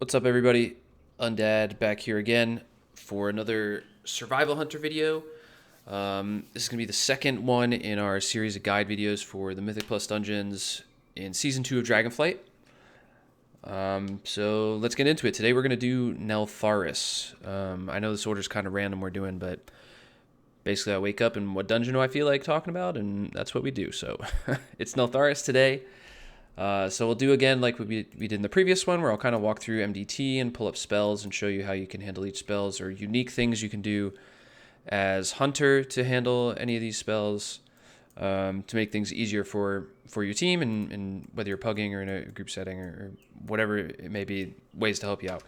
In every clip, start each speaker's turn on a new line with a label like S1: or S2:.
S1: What's up, everybody? Undad back here again for another Survival Hunter video. This is going to be the second one in our series of guide videos for the Mythic Plus dungeons in Season 2 of Dragonflight. So let's get into it. Today we're going to do Neltharus. I know this order's kind of random we're doing, but basically I wake up and what dungeon do I feel like talking about, and that's what we do. So it's Neltharus today. So we'll do again like we did in the previous one, where I'll kind of walk through MDT and pull up spells and show you how you can handle each spells or unique things you can do as Hunter to handle any of these spells to make things easier for your team and whether you're pugging or in a group setting or whatever it may be, ways to help you out.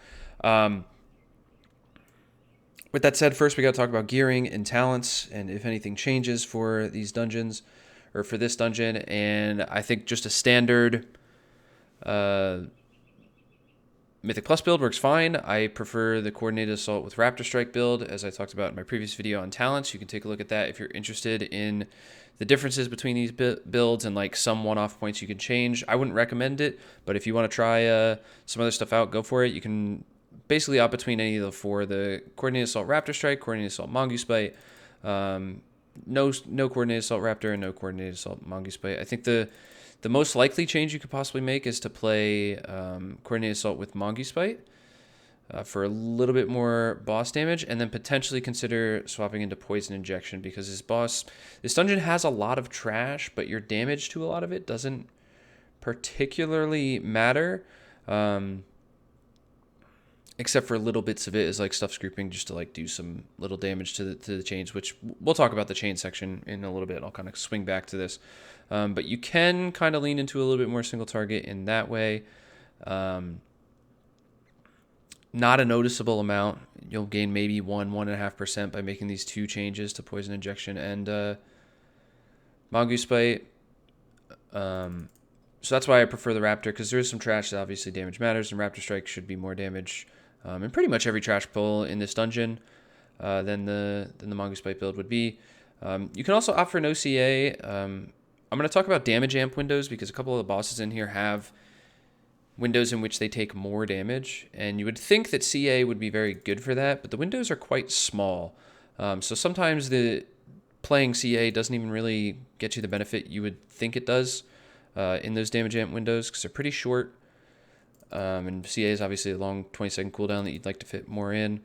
S1: With that said, first we got to talk about gearing and talents and if anything changes for these dungeons or for this dungeon. And I think just a standard Mythic Plus build works fine. I prefer the Coordinated Assault with Raptor Strike build, as I talked about in my previous video on talents. You can take a look at that if you're interested in the differences between these builds and like some one-off points you can change. I wouldn't recommend it, but if you want to try some other stuff out, go for it. You can basically opt between any of the four: the Coordinated Assault Raptor Strike, Coordinated Assault Mongoose Bite, no Coordinated Assault Raptor, and no Coordinated Assault Mongoose Bite. I think the most likely change you could possibly make is to play Coordinated Assault with Mongoose Bite for a little bit more boss damage, and then potentially consider swapping into Poison Injection, because this dungeon has a lot of trash, but your damage to a lot of it doesn't particularly matter. Except for little bits of it is like stuff grouping just to like do some little damage to the chains, which we'll talk about the chain section in a little bit. I'll kind of swing back to this. But you can kind of lean into a little bit more single target in that way. Not a noticeable amount. You'll gain maybe 1.5% by making these two changes to Poison Injection and Mongoose Bite. So that's why I prefer the Raptor, because there is some trash that obviously damage matters, and Raptor Strike should be more damage in pretty much every trash pull in this dungeon than the Mongoose Bite build would be. You can also opt for no CA. I'm going to talk about damage amp windows, because a couple of the bosses in here have windows in which they take more damage, and you would think that CA would be very good for that, but the windows are quite small. So sometimes the playing CA doesn't even really get you the benefit you would think it does in those damage amp windows, because they're pretty short. And CA is obviously a long 20-second cooldown that you'd like to fit more in.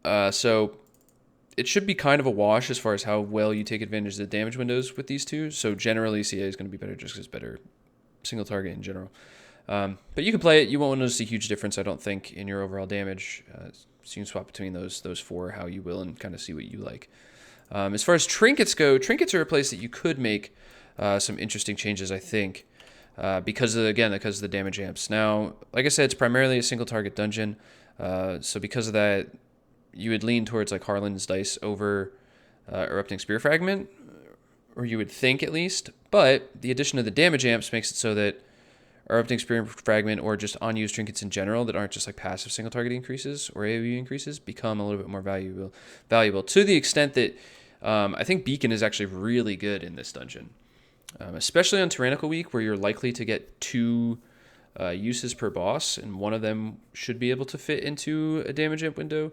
S1: So it should be kind of a wash as far as how well you take advantage of the damage windows with these two. So generally CA is going to be better just because it's better single target in general. But you can play it. You won't notice a huge difference, I don't think, in your overall damage. So you can swap between those four how you will and kind of see what you like. As far as trinkets go, trinkets are a place that you could make some interesting changes, I think, because of the damage amps. Now, like I said, it's primarily a single target dungeon, so because of that, you would lean towards like Harlan's Dice over Erupting Spear Fragment, or you would think at least. But the addition of the damage amps makes it so that Erupting Spear Fragment, or just unused trinkets in general that aren't just like passive single target increases or AoE increases, become a little bit more valuable to the extent that I think Beacon is actually really good in this dungeon. Especially on Tyrannical Week, where you're likely to get two uses per boss, and one of them should be able to fit into a damage amp window,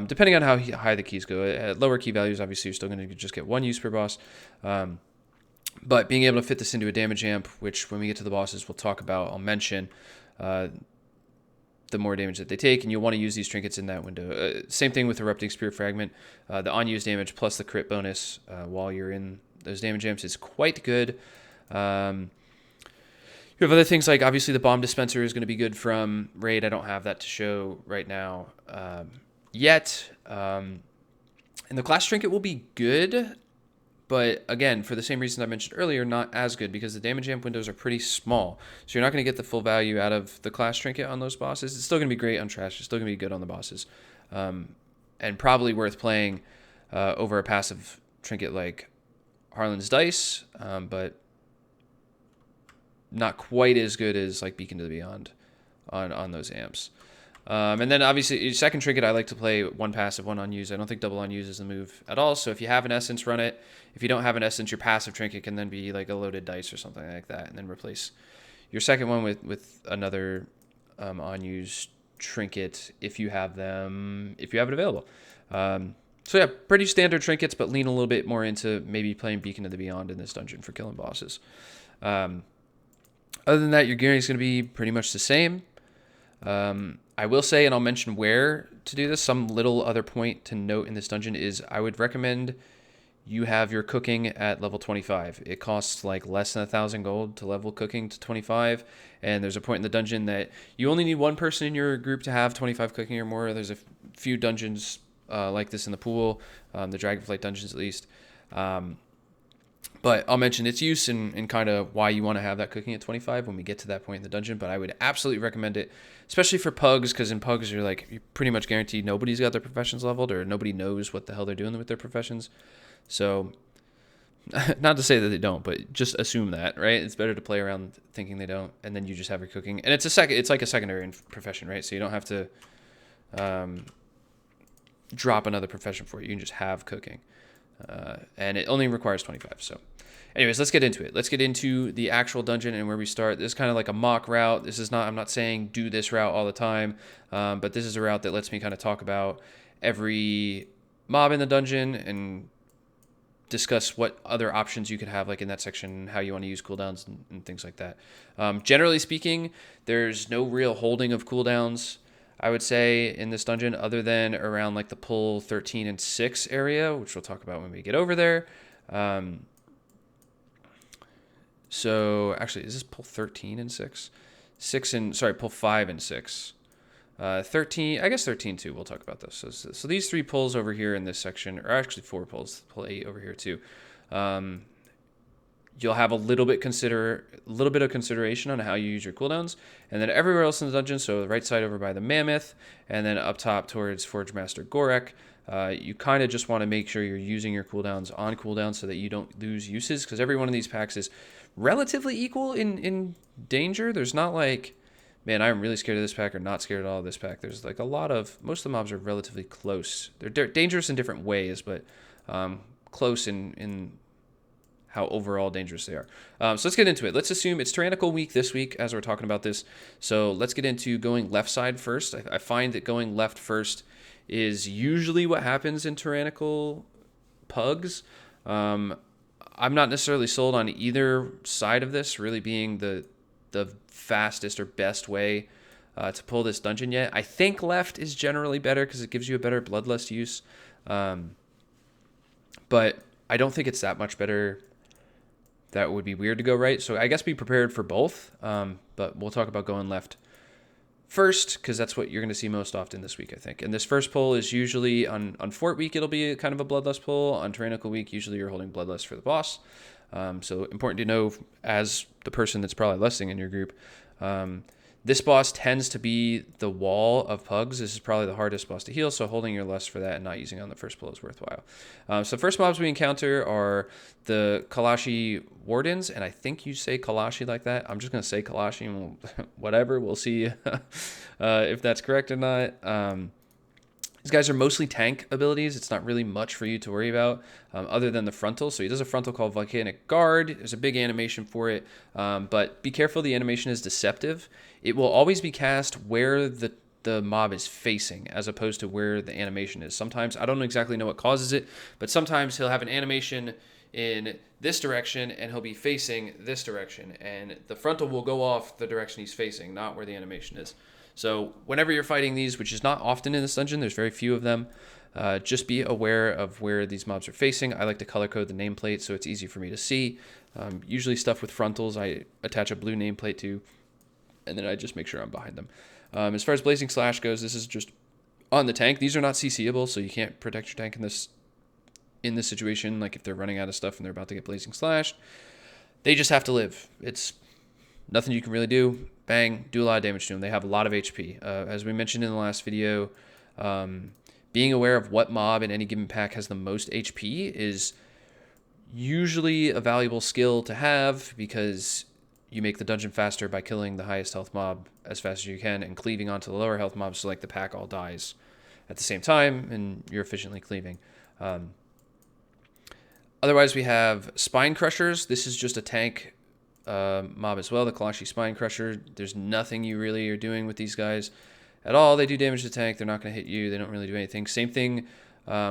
S1: depending on how high the keys go. At lower key values, obviously, you're still going to just get one use per boss. But being able to fit this into a damage amp, which when we get to the bosses we'll talk about, I'll mention the more damage that they take, and you'll want to use these trinkets in that window. Same thing with Erupting Spear Fragment. The unused damage plus the crit bonus while you're in those damage amps is quite good. You have other things like, obviously, the bomb dispenser is going to be good from raid. I don't have that to show right now yet. And the class trinket will be good, but again, for the same reasons I mentioned earlier, not as good, because the damage amp windows are pretty small. So you're not going to get the full value out of the class trinket on those bosses. It's still going to be great on trash. It's still going to be good on the bosses. And probably worth playing over a passive trinket like Harlan's Dice, but not quite as good as like Beacon to the Beyond on those amps. And then obviously second trinket, I like to play one passive, one unused. I don't think double unused is the move at all. So if you have an essence, run it. If you don't have an essence, your passive trinket can then be like a loaded dice or something like that, and then replace your second one with another unused trinket if you have them, if you have it available. So yeah, pretty standard trinkets, but lean a little bit more into maybe playing Beacon of the Beyond in this dungeon for killing bosses. Other than that, your gearing is going to be pretty much the same. I will say, and I'll mention where to do this, some little other point to note in this dungeon is I would recommend you have your cooking at level 25. It costs like less than 1,000 gold to level cooking to 25, and there's a point in the dungeon that you only need one person in your group to have 25 cooking or more. There's a few dungeons like this in the pool, the Dragonflight dungeons at least. But I'll mention its use and kind of why you want to have that cooking at 25 when we get to that point in the dungeon. But I would absolutely recommend it, especially for pugs, because in pugs you're pretty much guaranteed nobody's got their professions leveled or nobody knows what the hell they're doing with their professions. So, not to say that they don't, but just assume that, right? It's better to play around thinking they don't, and then you just have your cooking. And it's like a secondary profession, right? So you don't have to drop another profession for it. You can just have cooking. And it only requires 25. So anyways, let's get into it. Let's get into the actual dungeon and where we start. This is kind of like a mock route. I'm not saying do this route all the time, but this is a route that lets me kind of talk about every mob in the dungeon and discuss what other options you could have, like in that section, how you want to use cooldowns and things like that. Generally speaking, there's no real holding of cooldowns, I would say, in this dungeon, other than around like the pull 13 and 6 area, which we'll talk about when we get over there. So actually, is this pull 13 and 6? Pull 5 and 6. 13, I guess 13 too. We'll talk about this. So these 3 pulls over here in this section, or actually 4 pulls, pull 8 over here too. You'll have a little bit of consideration on how you use your cooldowns, and then everywhere else in the dungeon. So the right side over by the Mammoth, and then up top towards Forgemaster Gorek. You kind of just want to make sure you're using your cooldowns on cooldown so that you don't lose uses, because every one of these packs is relatively equal in danger. There's not like, man, I'm really scared of this pack or not scared at all of this pack. There's like most of the mobs are relatively close. They're dangerous in different ways, but close in how overall dangerous they are. So let's get into it. Let's assume it's Tyrannical Week this week as we're talking about this. So let's get into going left side first. I find that going left first is usually what happens in Tyrannical pugs. I'm not necessarily sold on either side of this really being the fastest or best way to pull this dungeon yet. I think left is generally better because it gives you a better bloodlust use. But I don't think it's that much better. That would be weird to go right. So I guess be prepared for both. But we'll talk about going left first because that's what you're going to see most often this week, I think. And this first pull is usually on Fort Week, it'll be kind of a bloodlust pull. On Tyrannical Week, usually you're holding bloodlust for the boss. So important to know as the person that's probably lusting in your group. This boss tends to be the wall of pugs. This is probably the hardest boss to heal, so holding your lust for that and not using on the first pull is worthwhile. So first mobs we encounter are the Kalashi Wardens, and I think you say Kalashi like that. I'm just going to say Kalashi, and whatever. We'll see if that's correct or not. These guys are mostly tank abilities. It's not really much for you to worry about other than the frontal. So he does a frontal called Volcanic Guard. There's a big animation for it, but be careful. The animation is deceptive. It will always be cast where the mob is facing as opposed to where the animation is. Sometimes, I don't exactly know what causes it, but sometimes he'll have an animation in this direction and he'll be facing this direction, and the frontal will go off the direction he's facing, not where the animation is. So whenever you're fighting these, which is not often in this dungeon, there's very few of them, just be aware of where these mobs are facing. I like to color code the nameplate so it's easy for me to see. Usually stuff with frontals, I attach a blue nameplate to, and then I just make sure I'm behind them. As far as Blazing Slash goes, this is just on the tank. These are not CCable, so you can't protect your tank in this situation. Like if they're running out of stuff and they're about to get Blazing Slashed, they just have to live. It's nothing you can really do. Bang, do a lot of damage to them. They have a lot of HP. As we mentioned in the last video, being aware of what mob in any given pack has the most HP is usually a valuable skill to have because you make the dungeon faster by killing the highest health mob as fast as you can and cleaving onto the lower health mobs so like the pack all dies at the same time and you're efficiently cleaving. Otherwise, we have Spine Crushers. This is just a tank mob as well, the Kalashi Spine Crusher. There's nothing you really are doing with these guys at all. They do damage to the tank. They're not going to hit you. They don't really do anything. Same thing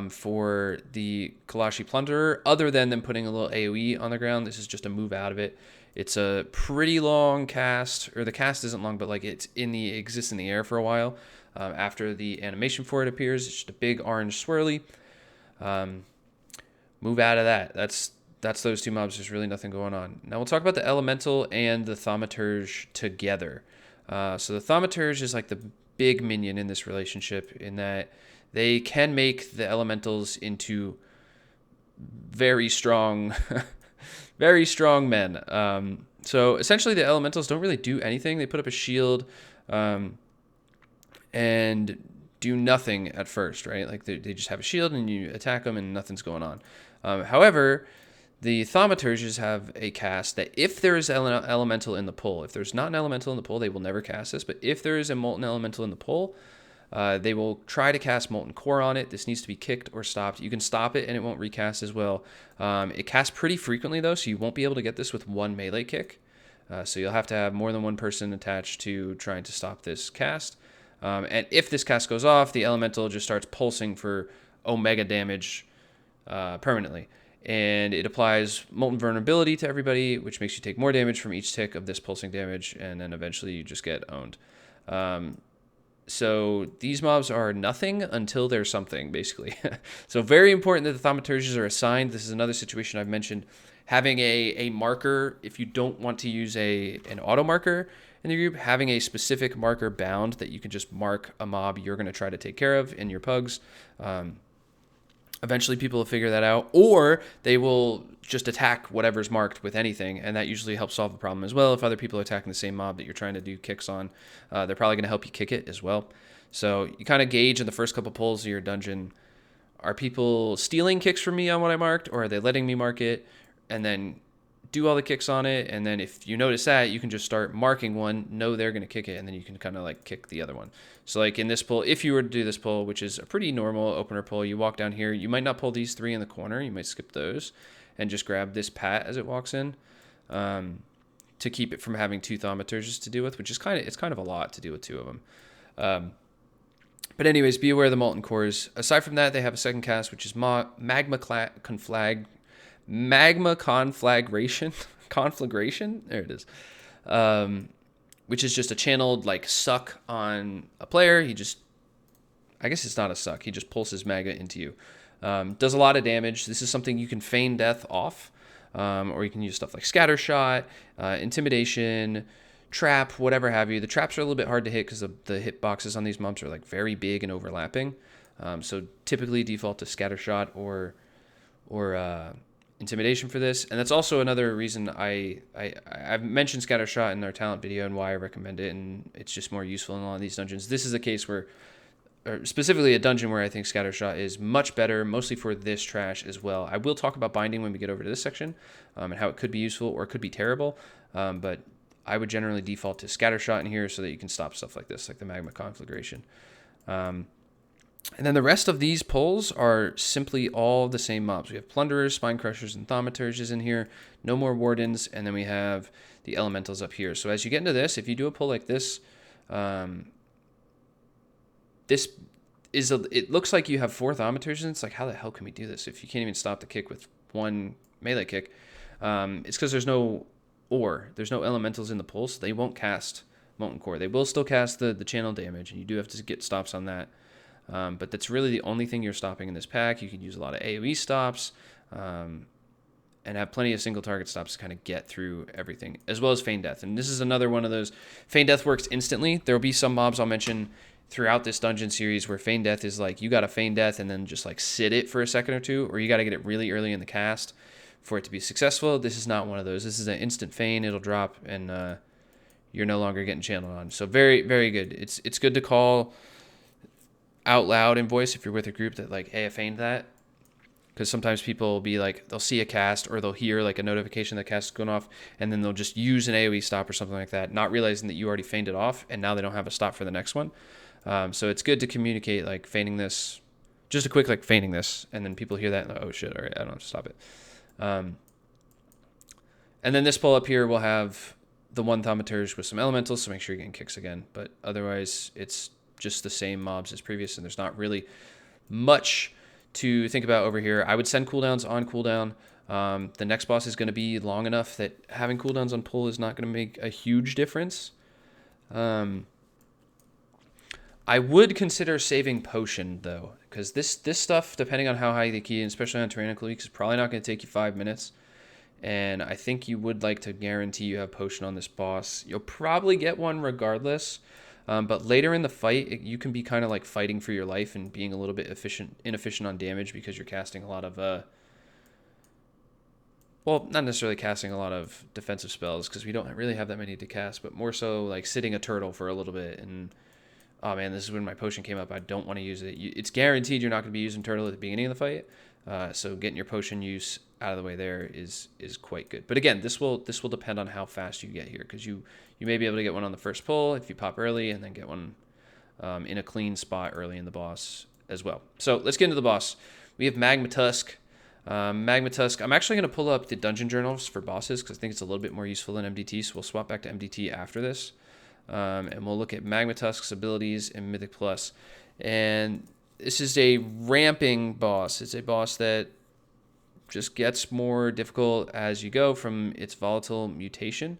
S1: for the Kalashi Plunderer, other than them putting a little AoE on the ground. This is just a move out of it. It's a pretty long cast, or the cast isn't long, but like exists in the air for a while. After the animation for it appears, it's just a big orange swirly. Move out of that. That's those two mobs. There's really nothing going on. Now we'll talk about the Elemental and the Thaumaturge together. So the Thaumaturge is like the big minion in this relationship, in that they can make the Elementals into very strong, very strong men. So essentially the Elementals don't really do anything. They put up a shield and do nothing at first, right? Like they just have a shield and you attack them and nothing's going on. However, the Thaumaturges have a cast that if there is an elemental in the pull, if there's not an elemental in the pull, they will never cast this. But if there is a molten elemental in the pull, they will try to cast Molten Core on it. This needs to be kicked or stopped. You can stop it and it won't recast as well. It casts pretty frequently though, so you won't be able to get this with one melee kick. So you'll have to have more than one person attached to trying to stop this cast. And if this cast goes off, the elemental just starts pulsing for omega damage permanently. And it applies Molten Vulnerability to everybody, which makes you take more damage from each tick of this pulsing damage, and then eventually you just get owned. So these mobs are nothing until they're something, basically. So very important that the Thaumaturges are assigned. This is another situation I've mentioned. Having a marker, if you don't want to use an auto marker in the group, having a specific marker bound that you can just mark a mob you're going to try to take care of in your pugs. Eventually people will figure that out, or they will just attack whatever's marked with anything, and that usually helps solve the problem as well. If other people are attacking the same mob that you're trying to do kicks on, they're probably going to help you kick it as well. So you kind of gauge in the first couple pulls of your dungeon, are people stealing kicks from me on what I marked, or are they letting me mark it, and then do all the kicks on it. And then if you notice that, you can just start marking one, know they're going to kick it, and then you can kind of like kick the other one. So like in this pull, if you were to do this pull, which is a pretty normal opener pull, you walk down here, you might not pull these three in the corner, you might skip those and just grab this pat as it walks in, to keep it from having two Thaumaturges to deal with, which is kind of a lot to deal with two of them. But anyways, be aware of the Molten Cores. Aside from that, they have a second cast, which is Magma Conflagration. Conflagration? There it is. Which is just a channeled like suck on a player. I guess it's not a suck. He just pulses Magma into you. Does a lot of damage. This is something you can feign death off. Or you can use stuff like Scatter Shot, Intimidation, Trap, whatever have you. The traps are a little bit hard to hit because the hit boxes on these mobs are like very big and overlapping. So typically default to Scatter Shot or Intimidation for this. And that's also another reason I've mentioned Scatter Shot in our talent video and why I recommend it, and it's just more useful in a lot of these dungeons. This is a case where, or specifically a dungeon where I think Scatter Shot is much better, mostly for this trash as well. I will talk about binding when we get over to this section, and how it could be useful or it could be terrible, but I would generally default to Scatter Shot in here so that you can stop stuff like this, like the Magma Conflagration. And then the rest of these pulls are simply all the same mobs. We have Plunderers, Spine Crushers, and Thaumaturges in here. No more Wardens, and then we have the Elementals up here. So as you get into this, if you do a pull like this, it looks like you have 4 Thaumaturges, and it's like, how the hell can we do this if you can't even stop the kick with one melee kick? It's because there's no Elementals in the pull, so they won't cast Molten Core. They will still cast the channel damage, and you do have to get stops on that. But that's really the only thing you're stopping in this pack. You can use a lot of AoE stops, and have plenty of single target stops to kind of get through everything, as well as Feign Death. And this is another one of those. Feign Death works instantly. There will be some mobs I'll mention throughout this dungeon series where Feign Death is like, you got to Feign Death and then just like sit it for a second or two, or you got to get it really early in the cast for it to be successful. This is not one of those. This is an instant feign. It'll drop, and you're no longer getting channeled on. So very, very good. It's good to call out loud in voice if you're with a group that like, hey, I feigned that, because sometimes people will be like, they'll see a cast or they'll hear like a notification that cast is going off, and then they'll just use an AoE stop or something like that, not realizing that you already feigned it off, and now they don't have a stop for the next one. So it's good to communicate like feigning this, just a quick like feigning this, and then people hear that and like, oh shit, all right, I don't have to stop it. And And then this pull up here will have the one Thaumaturge with some elementals, so make sure you're getting kicks again. But otherwise, it's just the same mobs as previous, and there's not really much to think about over here. I would send cooldowns on cooldown. The next boss is going to be long enough that having cooldowns on pull is not going to make a huge difference. I would consider saving potion, though, because this stuff, depending on how high the key, and especially on Tyrannical Weeks, is probably not going to take you 5 minutes. And I think you would like to guarantee you have potion on this boss. You'll probably get one regardless. But later in the fight, you can be kind of like fighting for your life and being a little bit inefficient on damage because you're casting a lot of... well, not necessarily casting a lot of defensive spells because we don't really have that many to cast, but more so like sitting a turtle for a little bit and... oh man, this is when my potion came up. I don't want to use it. It's guaranteed you're not going to be using turtle at the beginning of the fight. So getting your potion use out of the way there is quite good. But again, this will depend on how fast you get here, because you may be able to get one on the first pull if you pop early, and then get one in a clean spot early in the boss as well. So let's get into the boss. We have Magmatusk. Magmatusk. I'm actually going to pull up the dungeon journals for bosses because I think it's a little bit more useful than MDT. So we'll swap back to MDT after this. And we'll look at Magmatusk's abilities in Mythic Plus. And this is a ramping boss. It's a boss that just gets more difficult as you go from its volatile mutation.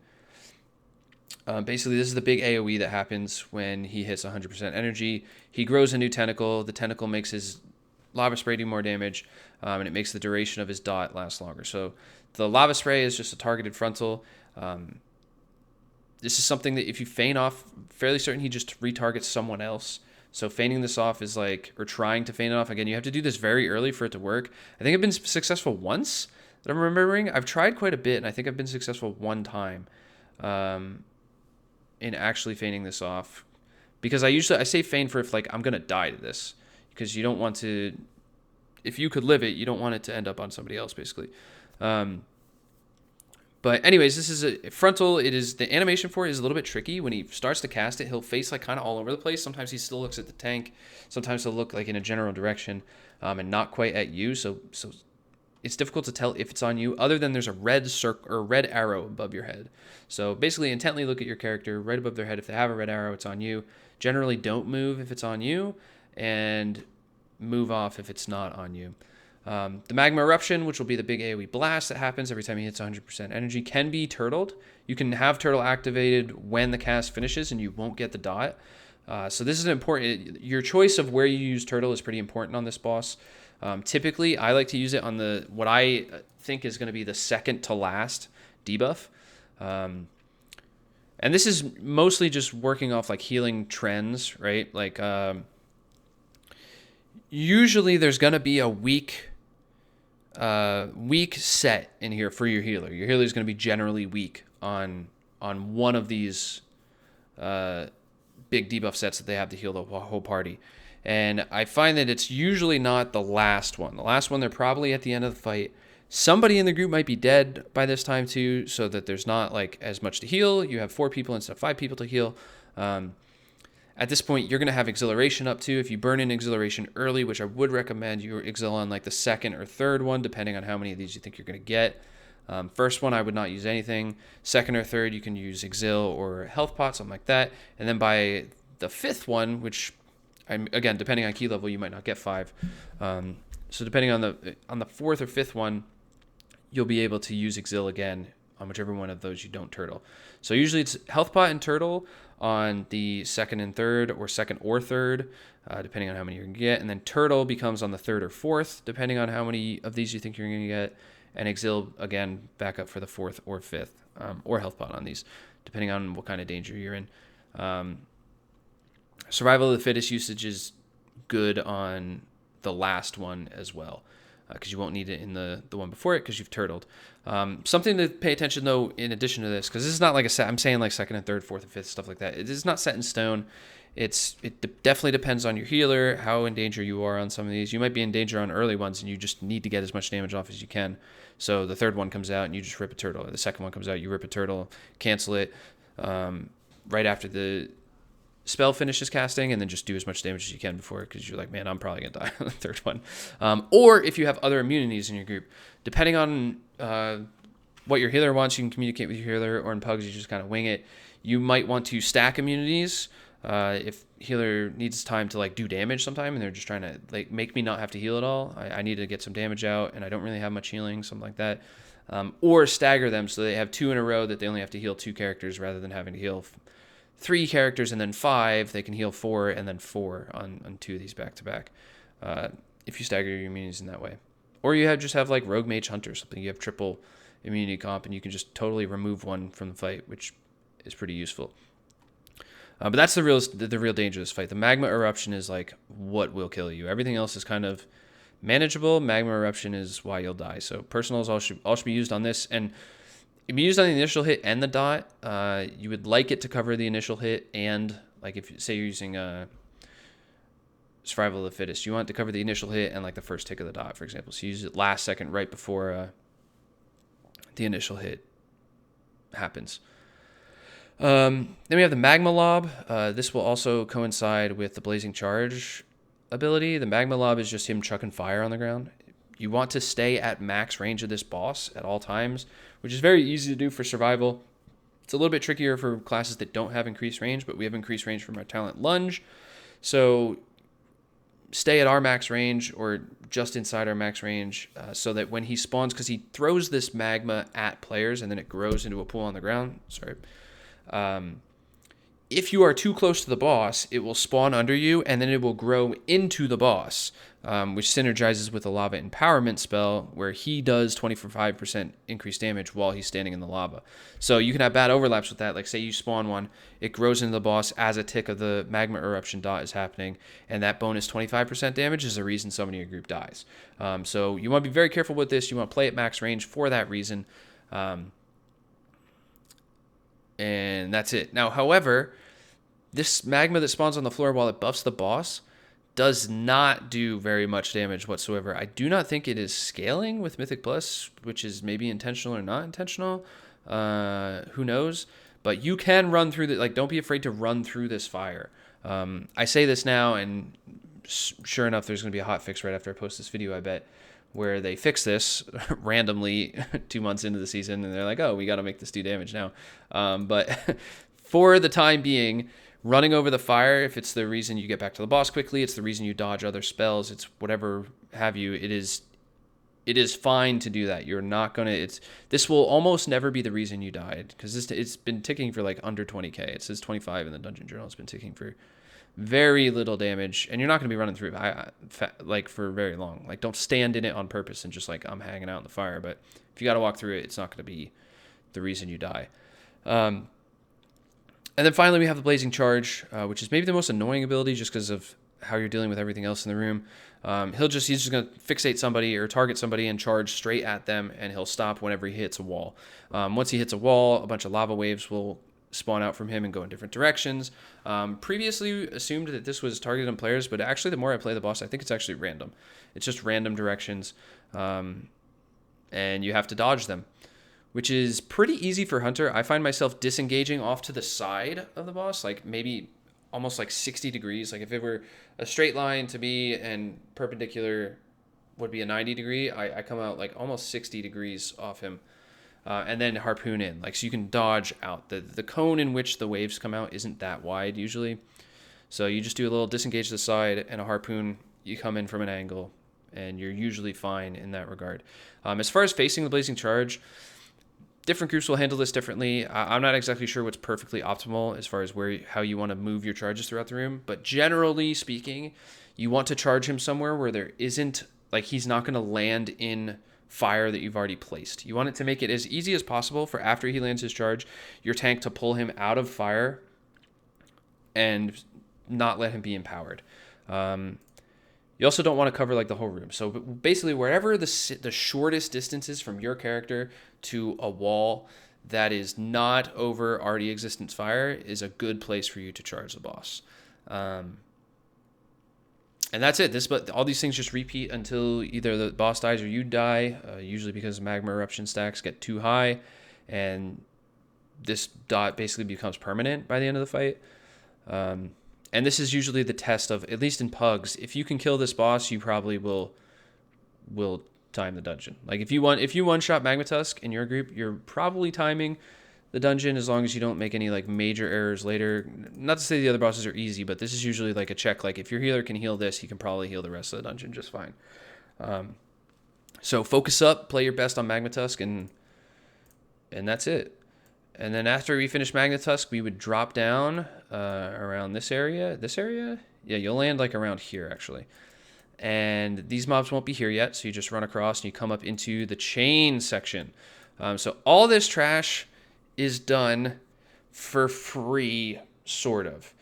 S1: Basically, this is the big AoE that happens when he hits 100% energy. He grows a new tentacle. The tentacle makes his lava spray do more damage, and it makes the duration of his dot last longer. So the lava spray is just a targeted frontal. This is something that if you feign off, fairly certain he just retargets someone else. So feigning this off is like, or trying to feign it off, again, you have to do this very early for it to work. I think I've been successful once that I'm remembering. I've tried quite a bit, and I think I've been successful one time in actually feigning this off. Because I say feign for if like I'm going to die to this. Because you don't want to, if you could live it, you don't want it to end up on somebody else, basically. But anyways, this is a frontal. It is, the animation for it is a little bit tricky. When he starts to cast it, he'll face like kind of all over the place. Sometimes he still looks at the tank. Sometimes he'll look like in a general direction and not quite at you. So it's difficult to tell if it's on you, other than there's a red circle or red arrow above your head. So basically, intently look at your character right above their head. If they have a red arrow, it's on you. Generally, don't move if it's on you, and move off if it's not on you. The Magma Eruption, which will be the big AoE blast that happens every time he hits 100% energy, can be turtled. You can have turtle activated when the cast finishes, and you won't get the dot. So this is important. Your choice of where you use turtle is pretty important on this boss. Typically, I like to use it on the what I think is going to be the second to last debuff. And this is mostly just working off like healing trends, right? Like usually there's going to be a weak set in here for your healer. Your healer is going to be generally weak on one of these big debuff sets that they have to heal the whole party. And I find that it's usually not the last one. The last one, they're probably at the end of the fight. Somebody in the group might be dead by this time too, so that there's not like as much to heal. You have 4 people instead of 5 people to heal. At this point, you're going to have Exhilaration up too. If you burn in Exhilaration early, which I would recommend, you exil on like the second or third one, depending on how many of these you think you're going to get. First one, I would not use anything. Second or third, you can use Exil or Health Pot, something like that. And then by the 5th one, which, again, depending on key level, you might not get 5. So depending on the 4th or 5th one, you'll be able to use Exil again on whichever one of those you don't turtle. So usually it's Health Pot and Turtle on the second and third, or second or third, depending on how many you're going to get. And then Turtle becomes on the 3rd or 4th, depending on how many of these you think you're going to get. And Exil, again, back up for the 4th or 5th, or Health Pot on these, depending on what kind of danger you're in. Survival of the Fittest usage is good on the last one as well, because you won't need it in the one before it because you've turtled. Something to pay attention, though, in addition to this, because this is not like a set. I'm saying like 2nd and 3rd, 4th and 5th, stuff like that. It is not set in stone. It definitely depends on your healer, how in danger you are on some of these. You might be in danger on early ones, and you just need to get as much damage off as you can. So the 3rd one comes out, and you just rip a turtle. The 2nd one comes out, you rip a turtle, cancel it right after the spell finishes casting, and then just do as much damage as you can before, because you're like, man, I'm probably gonna die on the 3rd one. Or if you have other immunities in your group, depending on what your healer wants, you can communicate with your healer, or in Pugs, you just kind of wing it. You might want to stack immunities if healer needs time to like do damage sometime, and they're just trying to like make me not have to heal at all. I need to get some damage out, and I don't really have much healing, something like that. Or stagger them so they have 2 in a row that they only have to heal 2 characters rather than having to heal 3 characters and then 5. They can heal 4 and then 4 on 2 of these back to back. If you stagger your immunities in that way. Or you just have like Rogue Mage Hunter, something you have triple immunity comp, and you can just totally remove one from the fight, which is pretty useful. But that's the real danger of this fight. The Magma Eruption is like what will kill you. Everything else is kind of manageable. Magma Eruption is why you'll die. So Personals all should be used on this, and if you use on the initial hit and the dot, you would like it to cover the initial hit, and like if say you're using Survival of the Fittest, you want it to cover the initial hit and like the first tick of the dot, for example. So you use it last second right before the initial hit happens. Then we have the Magma Lob. This will also coincide with the Blazing Charge ability. The Magma Lob is just him chucking fire on the ground. You want to stay at max range of this boss at all times, which is very easy to do for survival. It's a little bit trickier for classes that don't have increased range, but we have increased range from our talent Lunge. So stay at our max range or just inside our max range so that when he spawns, because he throws this magma at players and then it grows into a pool on the ground. If you are too close to the boss, it will spawn under you and then it will grow into the boss, which synergizes with the Lava Empowerment spell where he does 25% increased damage while he's standing in the lava. So you can have bad overlaps with that. Like say you spawn one, it grows into the boss as a tick of the Magma Eruption dot is happening, and that bonus 25% damage is the reason somebody in your group dies. So you want to be very careful with this. You want to play at max range for that reason. And that's it. Now, however, this magma that spawns on the floor while it buffs the boss does not do very much damage whatsoever. I do not think it is scaling with Mythic Plus, which is maybe intentional or not intentional. Who knows? But you can run through the, like, don't be afraid to run through this fire. I say this now, and sure enough, there's going to be a hot fix right after I post this video, I bet, where they fix this randomly 2 months into the season, and they're like, oh, we got to make this do damage now. But for the time being, running over the fire, if it's the reason you get back to the boss quickly, it's the reason you dodge other spells, it's whatever have you, it is fine to do that. You're not going to, this will almost never be the reason you died, because it's been ticking for like under 20k. It says 25 in the Dungeon Journal. It's been ticking for very little damage, and you're not going to be running through like for very long. Like, don't stand in it on purpose and just like, I'm hanging out in the fire. But if you got to walk through it, it's not going to be the reason you die. And then finally, we have the Blazing Charge, which is maybe the most annoying ability just because of how you're dealing with everything else in the room. He's just going to fixate somebody or target somebody and charge straight at them, and he'll stop whenever he hits a wall. Once he hits a wall, a bunch of lava waves will spawn out from him and go in different directions. Previously assumed that this was targeted on players, but actually the more I play the boss, I think it's actually random. It's just random directions, and you have to dodge them, which is pretty easy for Hunter. I find myself disengaging off to the side of the boss, like maybe almost like 60 degrees. Like if it were a straight line to me and perpendicular would be a 90 degree, I come out like almost 60 degrees off him, and then harpoon in. Like, so you can dodge out. The cone in which the waves come out isn't that wide usually. So you just do a little disengage to the side and a harpoon. You come in from an angle, and you're usually fine in that regard. As far as facing the Blazing Charge, different groups will handle this differently. I'm not exactly sure what's perfectly optimal as far as how you want to move your charges throughout the room. But generally speaking, you want to charge him somewhere where there isn't, like, he's not going to land in fire that you've already placed. You want it to make it as easy as possible for after he lands his charge, your tank to pull him out of fire and not let him be empowered. You also don't want to cover like the whole room. So basically wherever the shortest distance is from your character to a wall that is not over already existent fire is a good place for you to charge the boss. And that's it. But all these things just repeat until either the boss dies or you die, usually because magma eruption stacks get too high, and this dot basically becomes permanent by the end of the fight. And this is usually the test of, at least in Pugs, if you can kill this boss, you probably will time the dungeon. Like if you one-shot Magmatusk in your group, you're probably timing the dungeon as long as you don't make any like major errors later. Not to say the other bosses are easy, but this is usually like a check. Like if your healer can heal this, he can probably heal the rest of the dungeon just fine. So focus up, play your best on Magmatusk, and that's it. And then after we finish Magmatusk, we would drop down around this area. This area? Yeah, you'll land like around here actually. And these mobs won't be here yet, so you just run across and you come up into the chain section. So all this trash is done for free, sort of.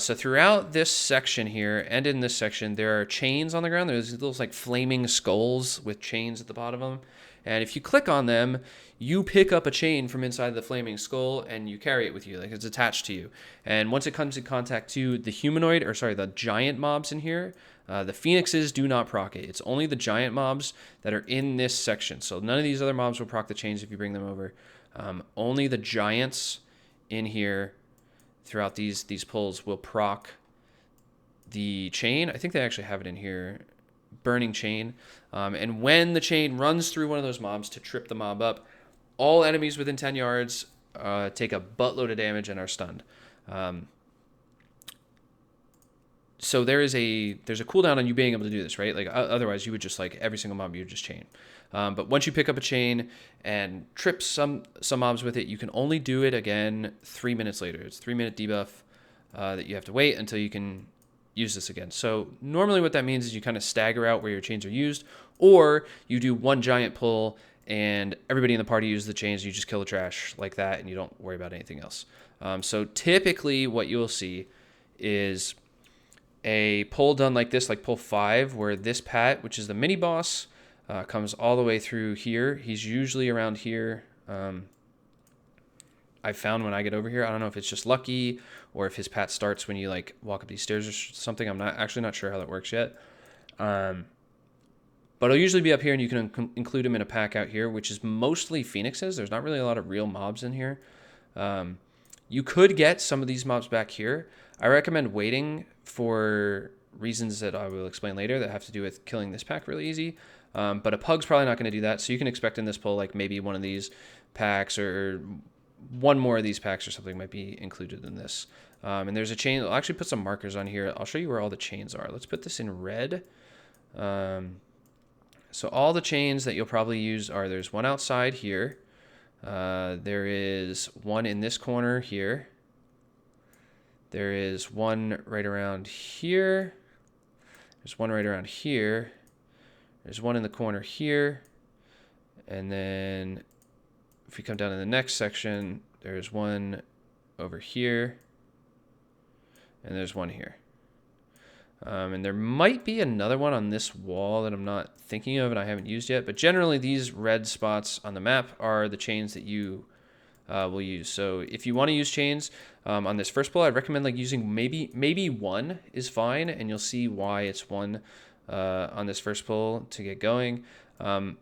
S1: So throughout this section here and in this section, there are chains on the ground. There's those like flaming skulls with chains at the bottom of them. And if you click on them, you pick up a chain from inside the flaming skull and you carry it with you, like it's attached to you. And once it comes in contact to the giant mobs in here, the phoenixes do not proc it. It's only the giant mobs that are in this section. So none of these other mobs will proc the chains if you bring them over. Only the giants in here throughout these pulls will proc the chain. I think they actually have it in here. Burning chain. And when the chain runs through one of those mobs to trip the mob up, all enemies within 10 yards take a buttload of damage and are stunned. So there's a cooldown on you being able to do this, right? Like otherwise you would just like every single mob you would just chain. But once you pick up a chain and trip some mobs with it, you can only do it again 3 minutes later. It's 3-minute debuff that you have to wait until you can use this again. So normally what that means is you kind of stagger out where your chains are used, or you do one giant pull and everybody in the party uses the chains. You just kill the trash like that and you don't worry about anything else. So typically what you'll see is a pull done like this, like pull 5, where this Pat, which is the mini boss, comes all the way through here. He's usually around here. I've found when I get over here, I don't know if it's just lucky or if his Pat starts when you like walk up these stairs or something. I'm not sure how that works yet. But he'll usually be up here and you can include him in a pack out here, which is mostly phoenixes. There's not really a lot of real mobs in here. You could get some of these mobs back here. I recommend waiting for reasons that I will explain later that have to do with killing this pack really easy. But a pug's probably not going to do that. So you can expect in this pull, like maybe one of these packs or one more of these packs or something might be included in this. And there's a chain. I'll actually put some markers on here. I'll show you where all the chains are. Let's put this in red. So all the chains that you'll probably use are, there's one outside here. There is one in this corner here. There is one right around here. There's one right around here. There's one in the corner here. And then if we come down to the next section, there's one over here. And there's one here. And there might be another one on this wall that I'm not thinking of and I haven't used yet. But generally these red spots on the map are the chains that you will use. So if you want to use chains on this first pull, I'd recommend like using maybe one is fine, and you'll see why it's one on this first pull to get going.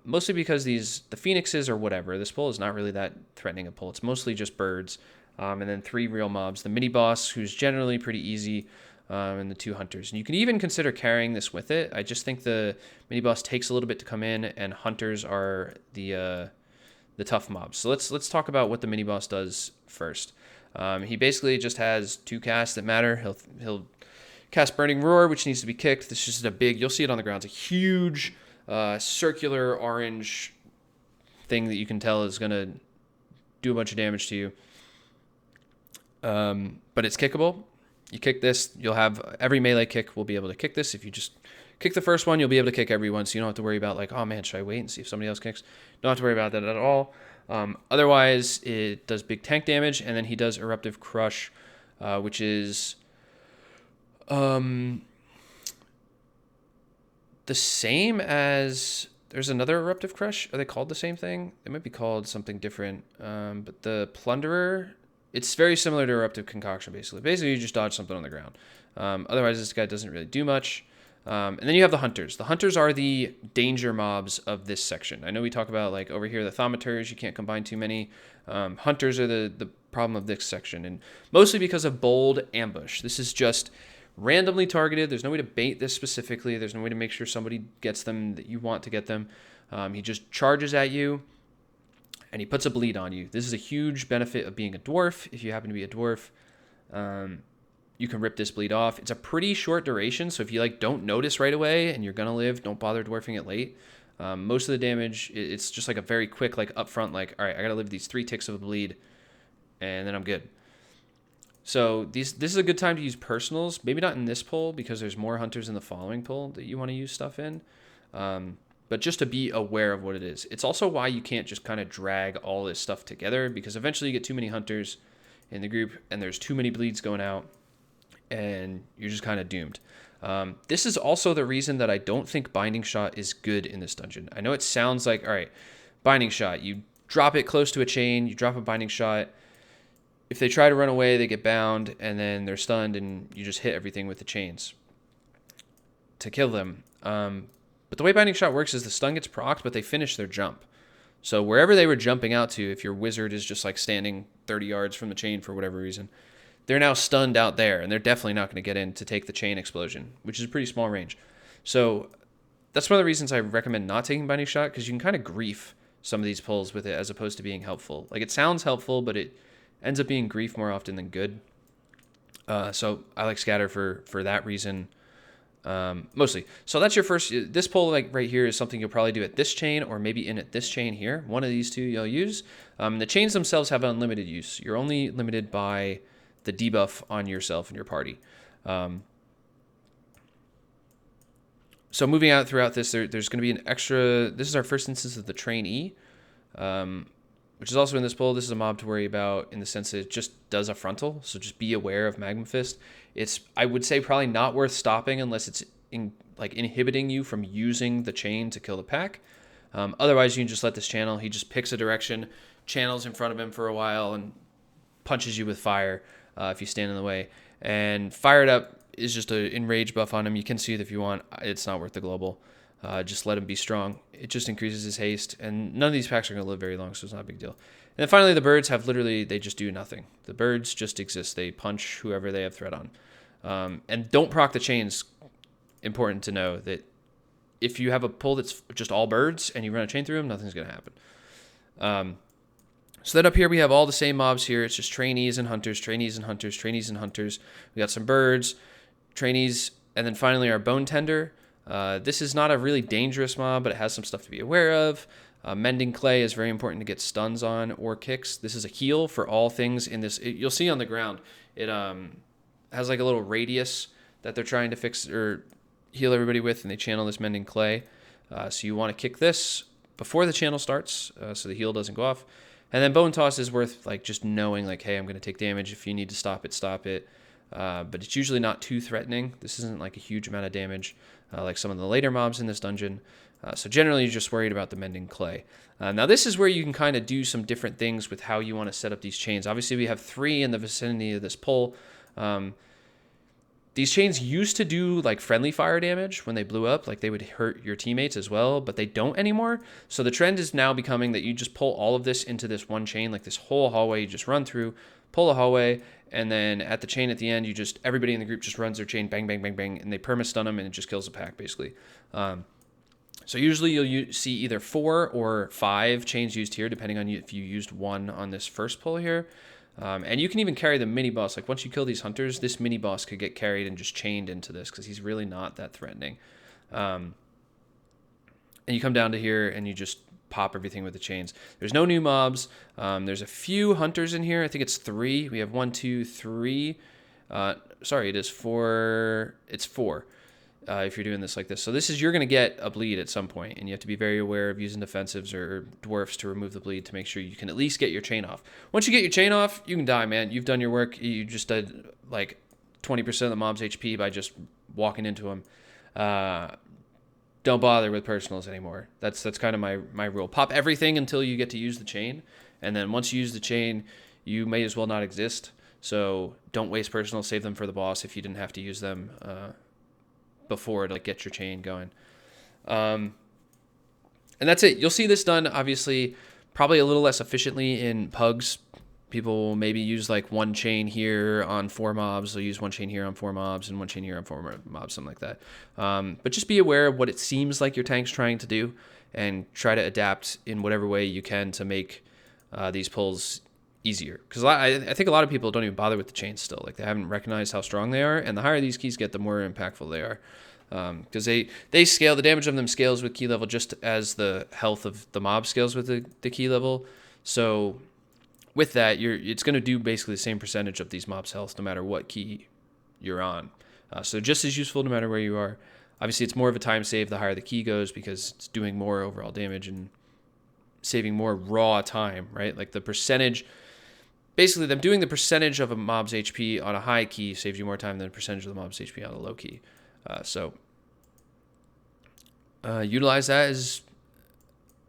S1: Mostly because the phoenixes or whatever, this pull is not really that threatening a pull. It's mostly just birds, and then 3 real mobs. The mini boss, who's generally pretty easy, and the 2 hunters. And you can even consider carrying this with it. I just think the mini boss takes a little bit to come in, and hunters are the tough mobs. So let's talk about what the mini boss does first. He basically just has 2 casts that matter. He'll cast Burning Roar, which needs to be kicked. This is just a big, you'll see it on the ground. It's a huge circular orange thing that you can tell is going to do a bunch of damage to you. But it's kickable. You kick this, you'll have every melee kick will be able to kick this. If you just kick the first one, you'll be able to kick every one, so you don't have to worry about like, oh man, should I wait and see if somebody else kicks? Don't have to worry about that at all. Otherwise, it does big tank damage, and then he does Eruptive Crush, which is the same as, there's another Eruptive Crush. Are they called the same thing? They might be called something different. But the Plunderer, it's very similar to Eruptive Concoction, basically. Basically, you just dodge something on the ground. Otherwise, this guy doesn't really do much. And then you have the Hunters. The Hunters are the danger mobs of this section. I know we talk about, like, over here, the Thaumaturs, you can't combine too many. Hunters are the problem of this section, and mostly because of Bold Ambush. This is just randomly targeted. There's no way to bait this specifically. There's no way to make sure somebody gets them that you want to get them. He just charges at you, and he puts a bleed on you. This is a huge benefit of being a dwarf. If you happen to be a dwarf, you can rip this bleed off. It's a pretty short duration, so if you like don't notice right away and you're gonna live, don't bother dwarfing it late. Most of the damage, it's just like a very quick, like upfront, like, all right, I gotta live these 3 ticks of a bleed, and then I'm good. So this is a good time to use personals. Maybe not in this pull because there's more hunters in the following pull that you want to use stuff in. But just to be aware of what it is. It's also why you can't just kind of drag all this stuff together, because eventually you get too many hunters in the group and there's too many bleeds going out and you're just kind of doomed. This is also the reason that I don't think Binding Shot is good in this dungeon. I know it sounds like, all right, Binding Shot, you drop it close to a chain, you drop a Binding Shot. If they try to run away, they get bound, and then they're stunned, and you just hit everything with the chains to kill them. But the way Binding Shot works is the stun gets procced, but they finish their jump. So wherever they were jumping out to, if your wizard is just like standing 30 yards from the chain for whatever reason, they're now stunned out there, and they're definitely not going to get in to take the chain explosion, which is a pretty small range. So that's one of the reasons I recommend not taking Binding Shot, because you can kind of grief some of these pulls with it as opposed to being helpful. Like, it sounds helpful, but it ends up being grief more often than good. So I like Scatter for that reason, mostly. So that's your first. This pull, like right here, is something you'll probably do at this chain, or maybe in at this chain here. One of these two you'll use. The chains themselves have unlimited use. You're only limited by the debuff on yourself and your party. So moving out throughout this, there's going to be an extra. This is our first instance of the trainee. Which is also in this pull. This is a mob to worry about in the sense that it just does a frontal, so just be aware of Magma Fist. It's, I would say, probably not worth stopping unless it's inhibiting you from using the chain to kill the pack. Otherwise, you can just let this channel. He just picks a direction, channels in front of him for a while, and punches you with fire if you stand in the way. And Fired Up is just an enrage buff on him. You can see it if you want. It's not worth the global. Just let him be strong. It just increases his haste, and none of these packs are going to live very long, so it's not a big deal. And then finally, the birds have literally, they just do nothing. The birds just exist. They punch whoever they have threat on. And don't proc the chains. Important to know that if you have a pull that's just all birds and you run a chain through them, nothing's going to happen. So then up here, we have all the same mobs here. It's just trainees and hunters, trainees and hunters, trainees and hunters. We got some birds, trainees, and then finally our bone tender. This is not a really dangerous mob, but it has some stuff to be aware of. Mending Clay is very important to get stuns on or kicks. This is a heal for all things in this. You'll see on the ground, it has like a little radius that they're trying to fix or heal everybody with, and they channel this Mending Clay. So you want to kick this before the channel starts, so the heal doesn't go off. And then Bone Toss is worth like just knowing like, hey, I'm going to take damage. If you need to stop it, stop it. But it's usually not too threatening. This isn't like a huge amount of damage like some of the later mobs in this dungeon. So generally, you're just worried about the Mending Clay. Now, this is where you can kind of do some different things with how you want to set up these chains. Obviously, we have 3 in the vicinity of this pull. These chains used to do like friendly fire damage when they blew up, like they would hurt your teammates as well, but they don't anymore. So the trend is now becoming that you just pull all of this into this one chain, like this whole hallway you just run through, pull a hallway, and then at the chain at the end, you just, everybody in the group just runs their chain, bang, bang, bang, bang, and they perma-stun them, and it just kills the pack, basically. So usually you'll see either 4 or 5 chains used here, depending on if you used 1 on this first pull here. And you can even carry the mini-boss. Like, once you kill these hunters, this mini-boss could get carried and just chained into this, because he's really not that threatening. And you come down to here, and you just pop everything with the chains. There's no new mobs. There's a few hunters in here. I think it's 3. We have 1, 2, 3. Sorry, it is 4. It's 4 if you're doing this like this. So this is, you're going to get a bleed at some point, and you have to be very aware of using defensives or dwarfs to remove the bleed to make sure you can at least get your chain off. Once you get your chain off, you can die, man. You've done your work. You just did like 20% of the mob's HP by just walking into them. Don't bother with personals anymore. That's kind of my rule. Pop everything until you get to use the chain, and then once you use the chain, you may as well not exist. So don't waste personals. Save them for the boss if you didn't have to use them before to like get your chain going. And that's it. You'll see this done obviously probably a little less efficiently in pugs People will maybe use like one chain here on 4 mobs. They'll use one chain here on 4 mobs and one chain here on 4 mobs, something like that. But just be aware of what it seems like your tank's trying to do and try to adapt in whatever way you can to make these pulls easier. Because I think a lot of people don't even bother with the chains still. Like they haven't recognized how strong they are. And the higher these keys get, the more impactful they are. Because they scale, the damage of them scales with key level just as the health of the mob scales with the key level. So with that, it's going to do basically the same percentage of these mobs' health no matter what key you're on. So just as useful no matter where you are. Obviously, it's more of a time save the higher the key goes because it's doing more overall damage and saving more raw time, right? Like the percentage, basically them doing the percentage of a mob's HP on a high key saves you more time than the percentage of the mob's HP on a low key. So utilize that as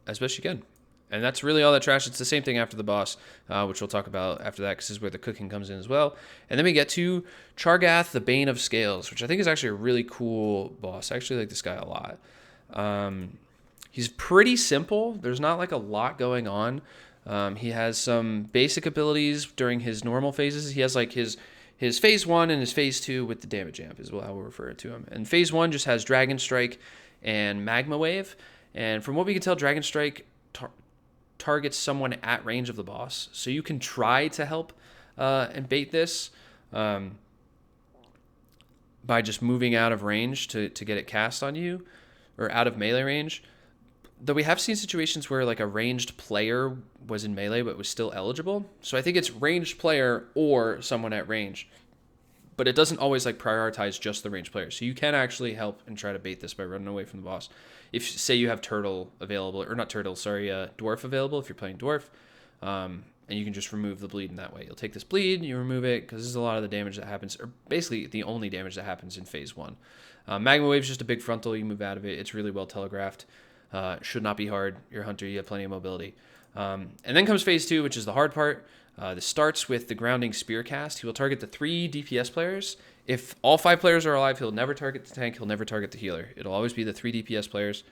S1: best you can. And that's really all that trash. It's the same thing after the boss, which we'll talk about after that because this is where the cooking comes in as well. And then we get to Chargath, the Bane of Scales, which I think is actually a really cool boss. I actually like this guy a lot. He's pretty simple. There's not like a lot going on. He has some basic abilities during his normal phases. He has like his phase 1 and his phase 2 with the damage amp is how we'll refer to him. And phase 1 just has Dragon Strike and Magma Wave. And from what we can tell, Dragon Strike targets someone at range of the boss. So you can try to help and bait this by just moving out of range to get it cast on you or out of melee range. Though we have seen situations where like a ranged player was in melee but was still eligible. So I think it's ranged player or someone at range. But it doesn't always like prioritize just the ranged player. So you can actually help and try to bait this by running away from the boss. If say you have turtle available, or not turtle, sorry, dwarf available if you're playing dwarf. And you can just remove the bleed in that way. You'll take this bleed, you remove it, because this is a lot of the damage that happens, or basically the only damage that happens in phase 1. Magma Wave is just a big frontal, you move out of it. It's really well telegraphed. Should not be hard. You're a hunter, you have plenty of mobility. And then comes phase 2, which is the hard part. This starts with the grounding spear cast. He will target the 3 DPS players. If all 5 players are alive, he'll never target the tank. He'll never target the healer. It'll always be the 3 DPS players.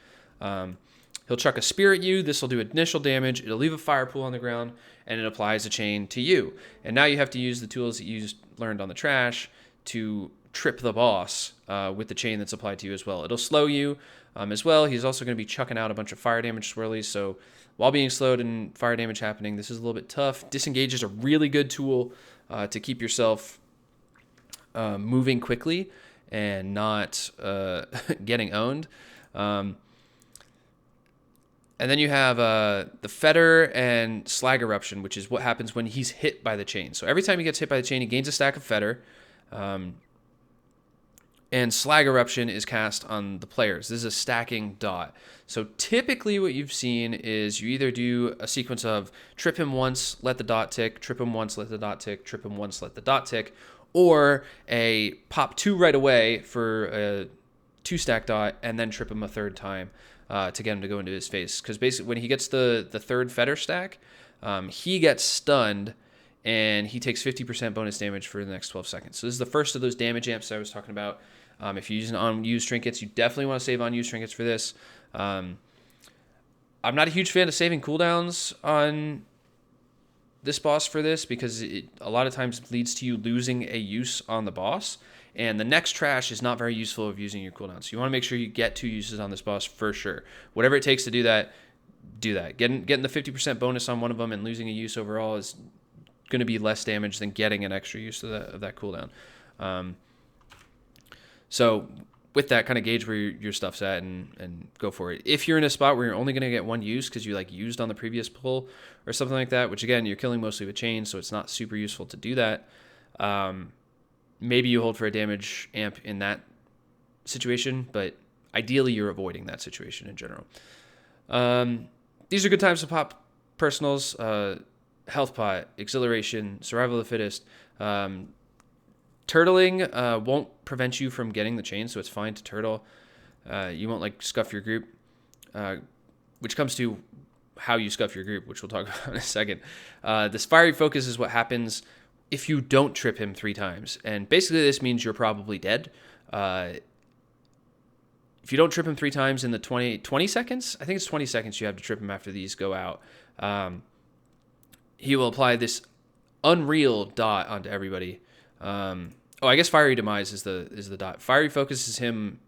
S1: He'll chuck a spear at you. This will do initial damage. It'll leave a fire pool on the ground, and it applies a chain to you. And now you have to use the tools that you learned on the trash to trip the boss with the chain that's applied to you as well. It'll slow you as well. He's also going to be chucking out a bunch of fire damage swirlies, so while being slowed and fire damage happening, this is a little bit tough. Disengage is a really good tool to keep yourself moving quickly and not getting owned. And then you have the Fetter and Slag Eruption, which is what happens when he's hit by the chain. So every time he gets hit by the chain, he gains a stack of Fetter. And Slag Eruption is cast on the players. This is a stacking dot. So typically what you've seen is you either do a sequence of trip him once, let the dot tick, trip him once, let the dot tick, trip him once, let the dot tick, or a pop 2 right away for a 2-stack dot and then trip him a 3rd time to get him to go into his face. Because basically when he gets the 3rd Fetter stack, he gets stunned and he takes 50% bonus damage for the next 12 seconds. So this is the first of those damage amps I was talking about. If you're using unused trinkets, you definitely want to save unused trinkets for this. I'm not a huge fan of saving cooldowns on this boss for this because it a lot of times leads to you losing a use on the boss. And the next trash is not very useful of using your cooldowns. So you want to make sure you get 2 uses on this boss for sure. Whatever it takes to do that, do that. Getting the 50% bonus on one of them and losing a use overall is going to be less damage than getting an extra use of that cooldown. So with that, kind of gauge where your stuff's at and go for it. If you're in a spot where you're only going to get 1 use because you like used on the previous pull or something like that, which again, you're killing mostly with chains, so it's not super useful to do that. Maybe you hold for a damage amp in that situation, but ideally you're avoiding that situation in general. These are good times to pop personals, health pot, exhilaration, survival of the fittest. Turtling won't prevent you from getting the chain, so it's fine to turtle. You won't like scuff your group, which comes to how you scuff your group, which we'll talk about in a second. This fiery focus is what happens if you don't trip him 3 times. And basically this means you're probably dead. If you don't trip him 3 times in the 20 seconds, I think it's 20 seconds you have to trip him after these go out. He will apply this unreal dot onto everybody. Oh, I guess Fiery Demise is the dot. Fiery Focus is him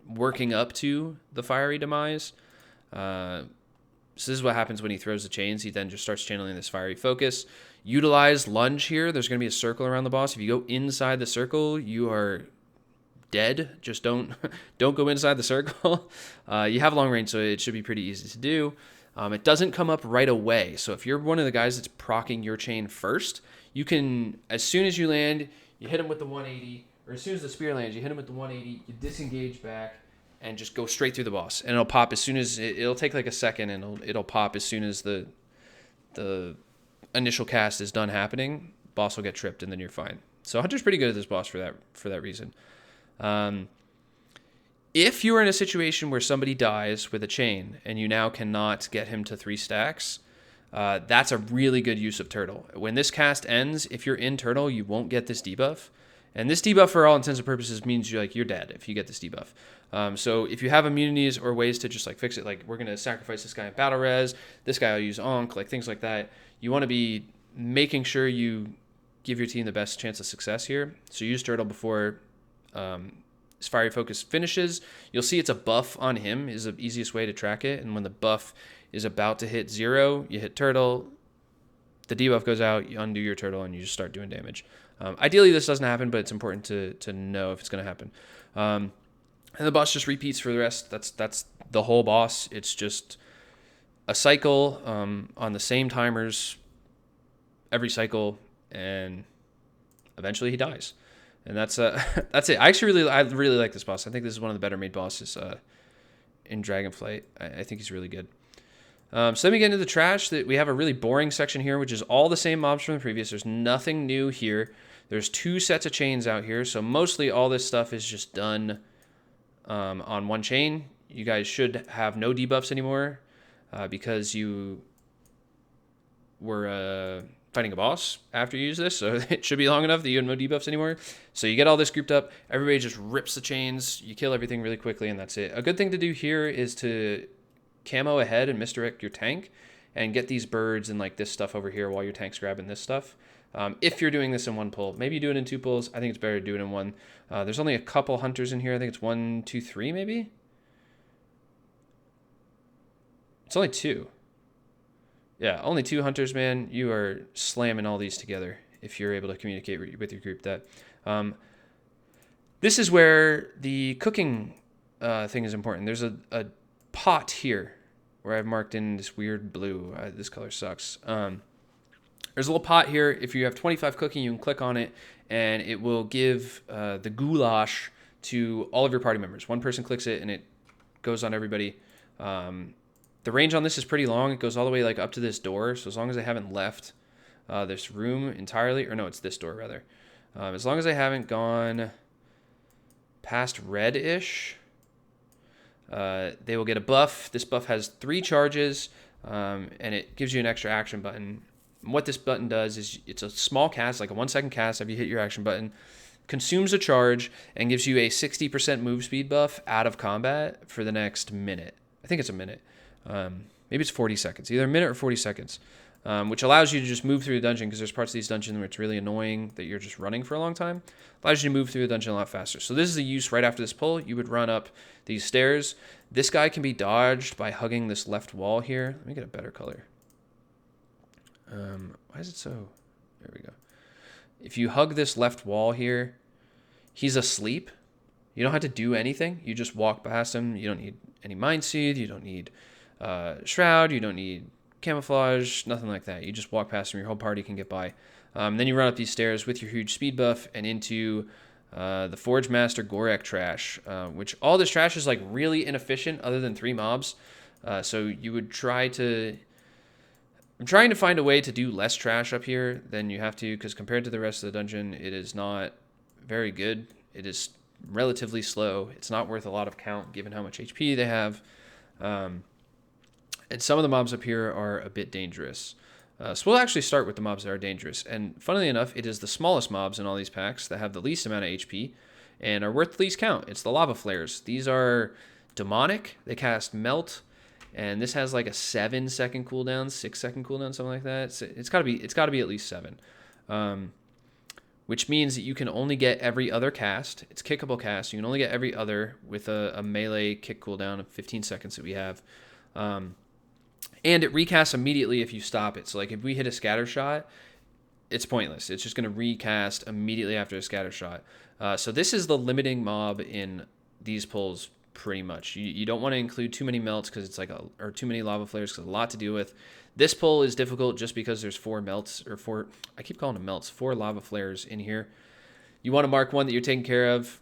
S1: working up to the Fiery Demise. So this is what happens when he throws the chains. He then just starts channeling this Fiery Focus. Utilize Lunge here. There's going to be a circle around the boss. If you go inside the circle, you are dead. Just don't go inside the circle. You have long range, so it should be pretty easy to do. It doesn't come up right away. So if you're one of the guys that's proccing your chain first, you can, as soon as you land, you hit him with the 180, or as soon as the spear lands, you hit him with the 180, you disengage back, and just go straight through the boss. And it'll pop as soon as, it'll take like a second, and it'll pop as soon as the initial cast is done happening. Boss will get tripped, and then you're fine. So Hunter's pretty good at this boss for that reason. If you are in a situation where somebody dies with a chain and you now cannot get him to 3 stacks, that's a really good use of Turtle. When this cast ends, if you're in Turtle, you won't get this debuff. And this debuff, for all intents and purposes, means you're dead if you get this debuff. So if you have immunities or ways to just like fix it, like we're going to sacrifice this guy in battle res, this guy will use Onk, like things like that. You want to be making sure you give your team the best chance of success here. So use Turtle before his Fiery Focus finishes. You'll see it's a buff on him is the easiest way to track it. And when the buff is about to hit 0, you hit Turtle, the debuff goes out, you undo your Turtle, and you just start doing damage. Ideally, this doesn't happen, but it's important to know if it's going to happen. And the boss just repeats for the rest. That's the whole boss. It's just a cycle on the same timers every cycle, and eventually he dies. And that's it. I really like this boss. I think this is one of the better made bosses in Dragonflight. I think he's really good. So then we get into the trash. That we have a really boring section here, which is all the same mobs from the previous. There's nothing new here. There's 2 sets of chains out here, so mostly all this stuff is just done on one chain. You guys should have no debuffs anymore because you were fighting a boss after you use this, so it should be long enough that you have no debuffs anymore. So you get all this grouped up, everybody just rips the chains, you kill everything really quickly, and that's it. A good thing to do here is to camo ahead and misdirect your tank and get these birds and like this stuff over here while your tank's grabbing this stuff. If you're doing this in 1 pull, maybe you do it in 2 pulls. I think it's better to do it in 1. There's only a couple hunters in here. I think it's 1, 2, 3 maybe. It's only 2. Yeah, only 2 hunters, man. You are slamming all these together if you're able to communicate with your group. This is where the cooking thing is important. There's a pot here where I've marked in this weird blue. This color sucks. There's a little pot here. If you have 25 cooking, you can click on it, and it will give the goulash to all of your party members. One person clicks it, and it goes on everybody. The range on this is pretty long. It goes all the way like up to this door. So as long as I haven't left this room entirely, or no, it's this door rather. As long as I haven't gone past red-ish, they will get a buff. This buff has 3 charges, and it gives you an extra action button. And what this button does is it's a small cast, like a 1-second cast after you hit your action button, consumes a charge, and gives you a 60% move speed buff out of combat for the next minute. I think it's a minute. Maybe it's 40 seconds, either a minute or 40 seconds, which allows you to just move through the dungeon, because there's parts of these dungeons where it's really annoying that you're just running for a long time. Allows you to move through the dungeon a lot faster. So this is the use right after this pull. You would run up these stairs. This guy can be dodged by hugging this left wall here. Let me get a better color. Why is it so? There we go. If you hug this left wall here, he's asleep. You don't have to do anything. You just walk past him. You don't need any Mind Seed. You don't need Shroud. You don't need Camouflage. Nothing like that. You just walk past him. Your whole party can get by. Then you run up these stairs with your huge speed buff and into the Forgemaster Gorek Trash, which all this trash is like really inefficient other than 3 mobs. So you would try to... I'm trying to find a way to do less trash up here than you have to, because compared to the rest of the dungeon, it is not very good. It is relatively slow. It's not worth a lot of count given how much HP they have. And some of the mobs up here are a bit dangerous. So we'll actually start with the mobs that are dangerous. And funnily enough, it is the smallest mobs in all these packs that have the least amount of HP and are worth the least count. It's the lava flares. These are demonic. They cast Melt. And this has like a 7-second cooldown, 6-second cooldown, something like that. It's got to be at least 7. which means that you can only get every other cast. It's kickable cast. You can only get every other with a melee kick cooldown of 15 seconds that we have. And it recasts immediately if you stop it. So like if we hit a scatter shot, it's pointless. It's just going to recast immediately after a scatter shot. So this is the limiting mob in these pulls pretty much. You don't want to include too many melts because it's like or too many lava flares because a lot to deal with. This pull is difficult just because there's 4 melts or 4. I keep calling them melts. 4 lava flares in here. You want to mark one that you're taking care of.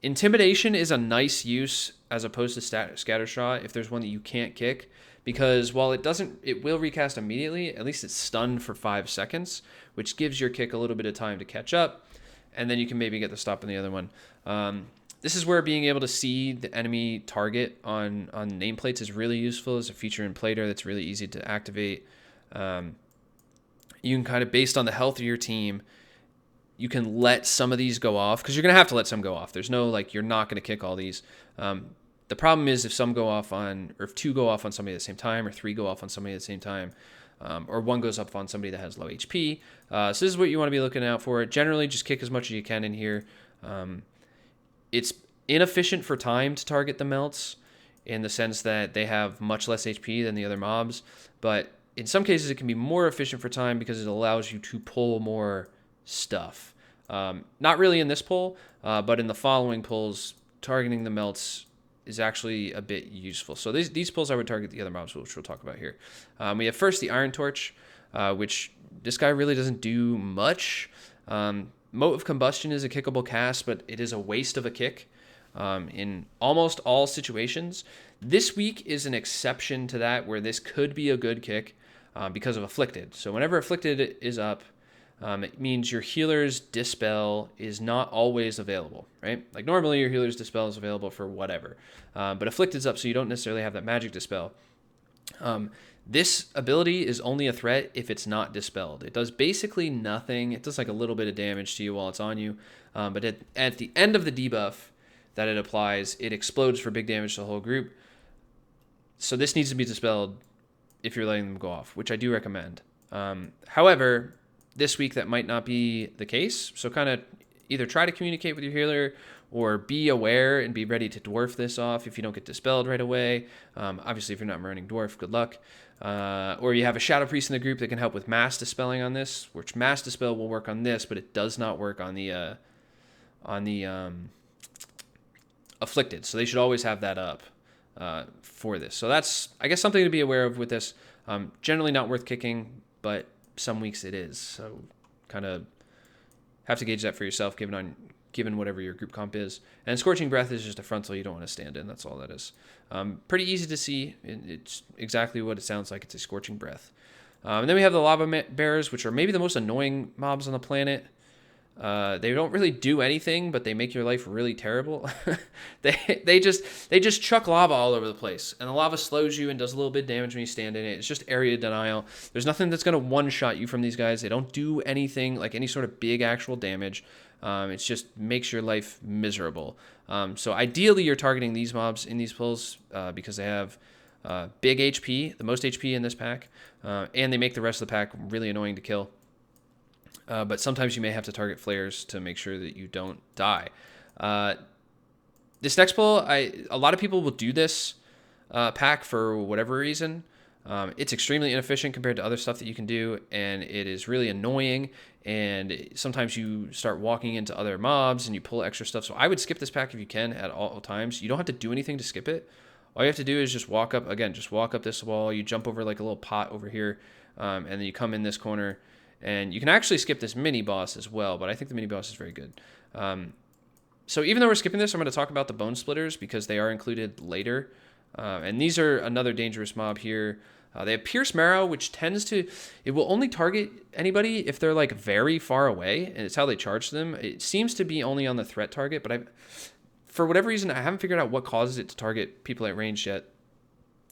S1: Intimidation is a nice use as opposed to scatter shot if there's one that you can't kick. Because while it will recast immediately, at least it's stunned for 5 seconds, which gives your kick a little bit of time to catch up, and then you can maybe get the stop on the other one. This is where being able to see the enemy target on nameplates is really useful as a feature in Plater that's really easy to activate. You can kind of, based on the health of your team, you can let some of these go off, because you're going to have to let some go off. There's no, like, you're not going to kick all these. The problem is if some go off or if 2 go off on somebody at the same time, or 3 go off on somebody at the same time, or 1 goes up on somebody that has low HP. So this is what you want to be looking out for. Generally, just kick as much as you can in here. It's inefficient for time to target the melts in the sense that they have much less HP than the other mobs, but in some cases it can be more efficient for time because it allows you to pull more stuff. Not really in this pull, but in the following pulls, targeting the melts is actually a bit useful. So these pulls I would target the other mobs, which we'll talk about here. We have first the Iron Torch, which this guy really doesn't do much. Mote of Combustion is a kickable cast, but it is a waste of a kick in almost all situations. This week is an exception to that, where this could be a good kick because of Afflicted. So whenever Afflicted is up, it means your healer's Dispel is not always available, right? Like normally your healer's Dispel is available for whatever, but Afflicted's up, so you don't necessarily have that magic Dispel. This ability is only a threat if it's not dispelled. It does basically nothing. It does like a little bit of damage to you while it's on you, but at the end of the debuff that it applies, it explodes for big damage to the whole group. So this needs to be dispelled if you're letting them go off, which I do recommend. However, this week that might not be the case, so kind of either try to communicate with your healer or be aware and be ready to dwarf this off if you don't get dispelled right away. Obviously, if you're not running dwarf, good luck. Or you have a Shadow Priest in the group that can help with mass dispelling on this, which mass dispel will work on this, but it does not work on the Afflicted. So they should always have that up for this. So that's, I guess, something to be aware of with this. Generally not worth kicking, but some weeks it is. So kind of have to gauge that for yourself, given whatever your group comp is. And Scorching Breath is just a frontal you don't want to stand in. That's all that is. Pretty easy to see. It's exactly what it sounds like. It's a Scorching Breath. And then we have the Lava Bearers, which are maybe the most annoying mobs on the planet. They don't really do anything, but they make your life really terrible. they just chuck lava all over the place, and the lava slows you and does a little bit of damage when you stand in it. It's just area denial. There's nothing that's going to one-shot you from these guys. They don't do anything like any sort of big actual damage. It's just makes your life miserable. So ideally you're targeting these mobs in these pulls because they have big HP, the most HP in this pack, and they make the rest of the pack really annoying to kill. But sometimes you may have to target flares to make sure that you don't die. This next pull, a lot of people will do this pack for whatever reason. It's extremely inefficient compared to other stuff that you can do, and it is really annoying. And sometimes you start walking into other mobs and you pull extra stuff. So I would skip this pack if you can at all times. You don't have to do anything to skip it. All you have to do is just walk up this wall. You jump over like a little pot over here, and then you come in this corner. And you can actually skip this mini boss as well, but I think the mini boss is very good. So even though we're skipping this, I'm going to talk about the Bone Splitters because they are included later. And these are another dangerous mob here. They have Pierce Marrow, which it will only target anybody if they're like very far away, and it's how they charge them. It seems to be only on the threat target, but for whatever reason, I haven't figured out what causes it to target people at range yet.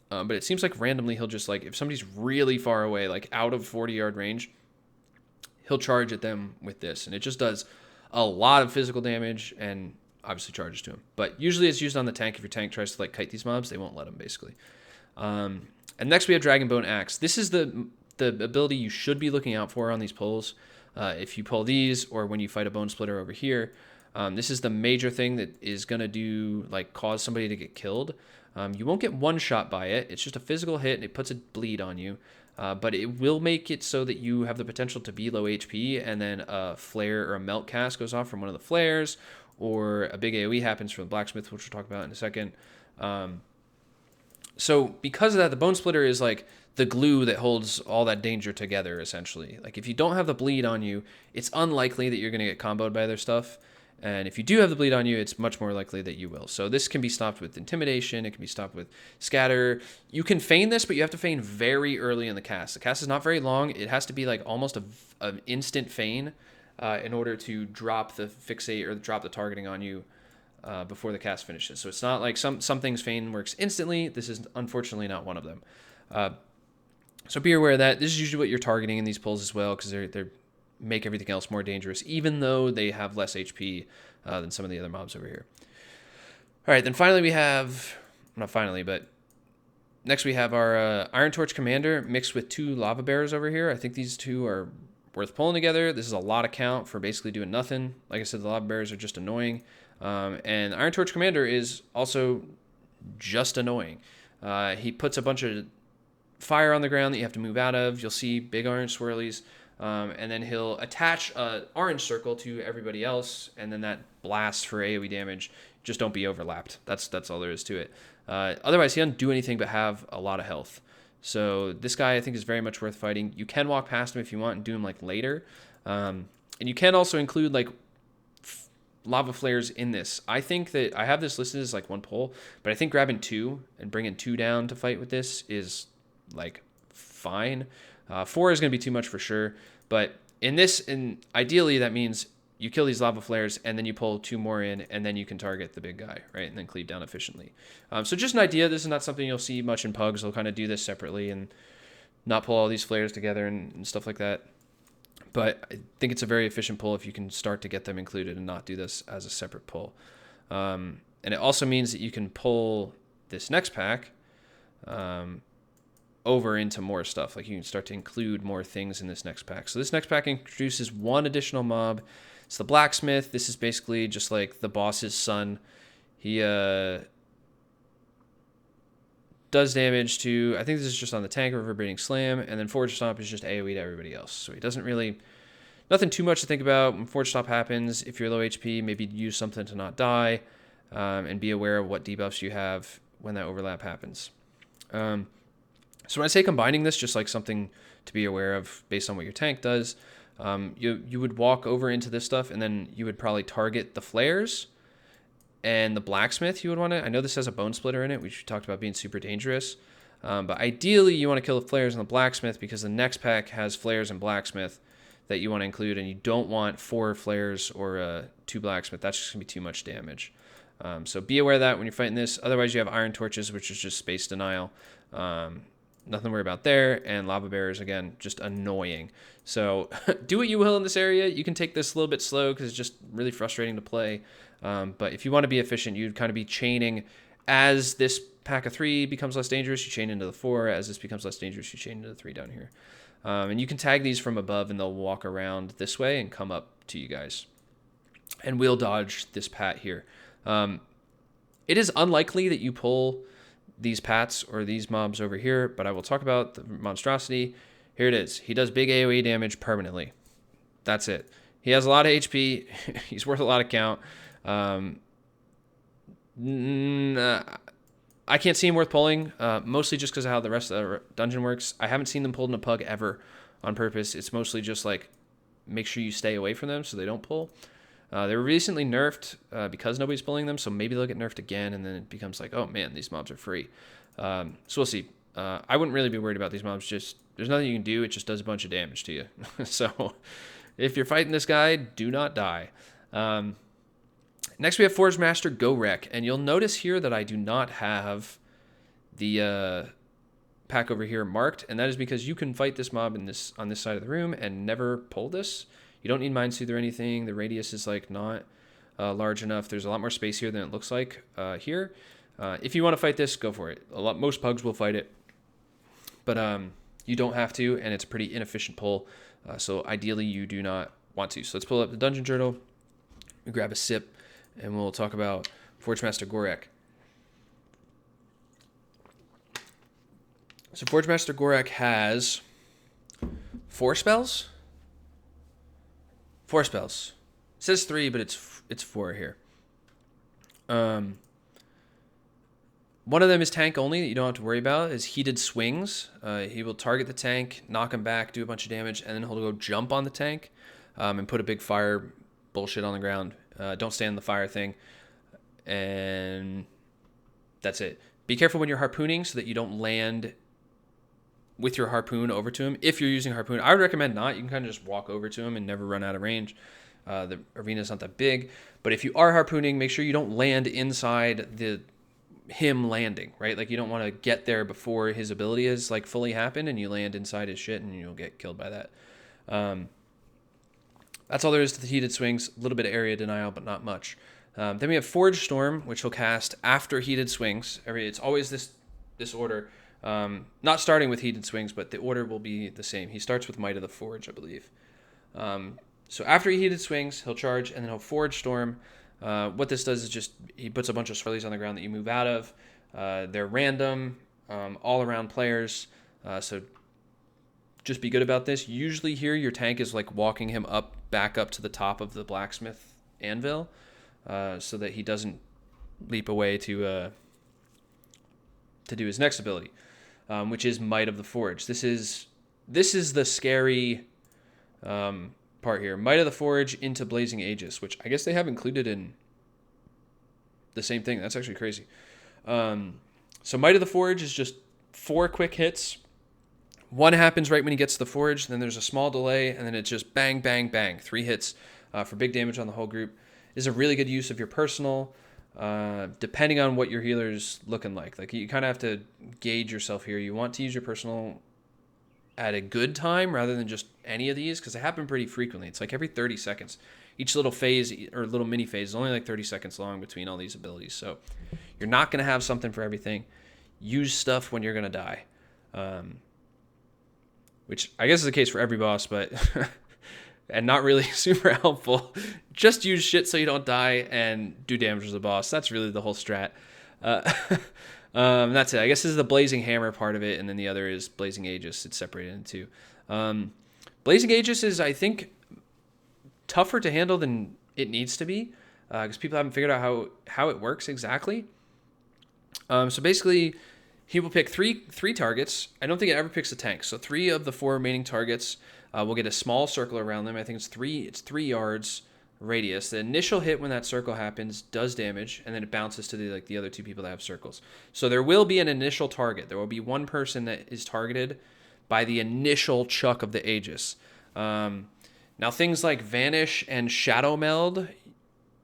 S1: But it seems like randomly he'll just like, if somebody's really far away, like out of 40-yard range, he'll charge at them with this, and it just does a lot of physical damage and obviously charges to him. But usually it's used on the tank. If your tank tries to like kite these mobs, they won't let him basically. And next we have Dragonbone Axe. This is the ability you should be looking out for on these pulls. If you pull these, or when you fight a Bone Splitter over here, this is the major thing that is going to do, like, cause somebody to get killed. You won't get one shot by it. It's just a physical hit, and it puts a bleed on you. But it will make it so that you have the potential to be low HP, and then a flare or a melt cast goes off from one of the flares, or a big AoE happens from the blacksmith, which we'll talk about in a second. So because of that, the Bone Splitter is like the glue that holds all that danger together, essentially. Like, if you don't have the bleed on you, it's unlikely that you're going to get comboed by other stuff. And if you do have the bleed on you, it's much more likely that you will. So this can be stopped with Intimidation. It can be stopped with Scatter. You can feign this, but you have to feign very early in the cast. The cast is not very long. It has to be like almost an instant feign in order to drop the fixate or drop the targeting on you before the cast finishes. So it's not like some things feign works instantly. This is unfortunately not one of them. So be aware of that. This is usually what you're targeting in these pulls as well, because they're make everything else more dangerous, even though they have less HP than some of the other mobs over here. All right, then finally we have, not finally, but next we have our Iron Torch Commander mixed with 2 Lava Bears over here. I think these 2 are worth pulling together. This is a lot of count for basically doing nothing. Like I said, the Lava Bears are just annoying. And Iron Torch Commander is also just annoying. He puts a bunch of fire on the ground that you have to move out of. You'll see big orange swirlies. And then he'll attach an orange circle to everybody else, and then that blasts for AoE damage. Just don't be overlapped. That's all there is to it. Otherwise, he doesn't do anything but have a lot of health. So this guy, I think, is very much worth fighting. You can walk past him if you want and do him like later. And you can also include like lava flares in this. I think that I have this listed as like one pull, but I think grabbing 2 and bringing 2 down to fight with this is like fine. 4 is going to be too much for sure, but in this, ideally that means you kill these lava flares and then you pull 2 more in, and then you can target the big guy, right, and then cleave down efficiently. So just an idea. This is not something you'll see much in pugs. They'll kind of do this separately and not pull all these flares together and stuff like that. But I think it's a very efficient pull if you can start to get them included and not do this as a separate pull. And it also means that you can pull this next pack over into more stuff. Like, you can start to include more things in this next pack. So this next pack introduces 1 additional mob. It's the blacksmith. This is basically just like the boss's son. He does damage to, I think this is just on the tank, Reverberating Slam, and then Forge Stomp is just AoE to everybody else. So he doesn't really, nothing too much to think about. When Forge Stomp happens, if you're low HP, maybe use something to not die, and be aware of what debuffs you have when that overlap happens. So when I say combining this, just like something to be aware of based on what your tank does, you would walk over into this stuff, and then you would probably target the flares and the blacksmith. You would want to, I know this has a Bone Splitter in it, which we talked about being super dangerous, but ideally you want to kill the flares and the blacksmith, because the next pack has flares and blacksmith that you want to include, and you don't want 4 flares or 2 blacksmith. That's just going to be too much damage. So be aware of that when you're fighting this. Otherwise, you have Iron Torches, which is just space denial. Nothing to worry about there. And Lava Bears, again, just annoying. So do what you will in this area. You can take this a little bit slow because it's just really frustrating to play. But if you want to be efficient, you'd kind of be chaining. As this pack of 3 becomes less dangerous, you chain into the 4. As this becomes less dangerous, you chain into the 3 down here. And you can tag these from above, and they'll walk around this way and come up to you guys. And we'll dodge this pat here. It is unlikely that you pull these pats or these mobs over here, but I will talk about the monstrosity. Here it is. He does big AoE damage permanently. That's it. He has a lot of HP. He's worth a lot of count. I can't see him worth pulling, mostly just because of how the rest of the dungeon works. I haven't seen them pulled in a pug ever on purpose. It's mostly just like make sure you stay away from them so they don't pull. They were recently nerfed because nobody's pulling them, so maybe they'll get nerfed again, and then it becomes like, oh man, these mobs are free. So we'll see. I wouldn't really be worried about these mobs. Just there's nothing you can do. It just does a bunch of damage to you. So if you're fighting this guy, do not die. Next we have Forgemaster Gorek, and you'll notice here that I do not have the pack over here marked, and that is because you can fight this mob on this side of the room and never pull this. You don't need Mind Soothe or anything. The radius is like not large enough. There's a lot more space here than it looks like here. If you want to fight this, go for it. Most pugs will fight it, but you don't have to, and it's a pretty inefficient pull. So ideally, you do not want to. So let's pull up the Dungeon Journal. We grab a sip, and we'll talk about Forgemaster Gorek. So Forgemaster Gorek has 4 spells. 4 spells. It says 3, but it's 4 here. One of them is tank only that you don't have to worry about, is Heated Swings. He will target the tank, knock him back, do a bunch of damage, and then he'll go jump on the tank and put a big fire bullshit on the ground. Don't stand in the fire thing. And that's it. Be careful when you're harpooning so that you don't land with your harpoon over to him. If you're using harpoon, I would recommend not. You can kind of just walk over to him and never run out of range. The arena's not that big. But if you are harpooning, make sure you don't land inside him landing, right? Like, you don't want to get there before his ability is like fully happened, and you land inside his shit and you'll get killed by that. That's all there is to the Heated Swings. A little bit of area denial, but not much. Then we have Forge Storm, which he'll cast after Heated Swings. It's always this order. Not starting with Heated Swings, but the order will be the same. He starts with Might of the Forge, I believe. So after he Heated Swings, he'll charge, and then he'll Forge Storm. What this does is just he puts a bunch of swirlies on the ground that you move out of. They're random, all around players. So just be good about this. Usually here your tank is like walking him back up to the top of the blacksmith anvil, so that he doesn't leap away to do his next ability, which is Might of the Forge. This is the scary part here. Might of the Forge into Blazing Aegis, which I guess they have included in the same thing. That's actually crazy. So Might of the Forge is just 4 quick hits. One happens right when he gets to the forge, then there's a small delay, and then it's just bang, bang, bang. 3 hits for big damage on the whole group. Is a really good use of your personal, depending on what your healer's looking like. Like, you kind of have to gauge yourself here. You want to use your personal at a good time rather than just any of these, because they happen pretty frequently. It's like every 30 seconds. Each little phase or little mini phase is only like 30 seconds long between all these abilities. So you're not going to have something for everything. Use stuff when you're going to die. Which I guess is the case for every boss, but and not really super helpful. Just use shit so you don't die and do damage to the boss. That's really the whole strat. That's it. I guess this is the Blazing Hammer part of it, and then the other is Blazing Aegis. It's separated into two. Blazing Aegis is, I think, tougher to handle than it needs to be, because people haven't figured out how it works exactly. So basically, he will pick three targets. I don't think it ever picks a tank. So 3 of the 4 remaining targets will get a small circle around them. I think it's 3 yards radius. The initial hit when that circle happens does damage, and then it bounces to the other 2 people that have circles. So there will be an initial target. There will be one person that is targeted by the initial chuck of the Aegis. Now things like Vanish and Shadow Meld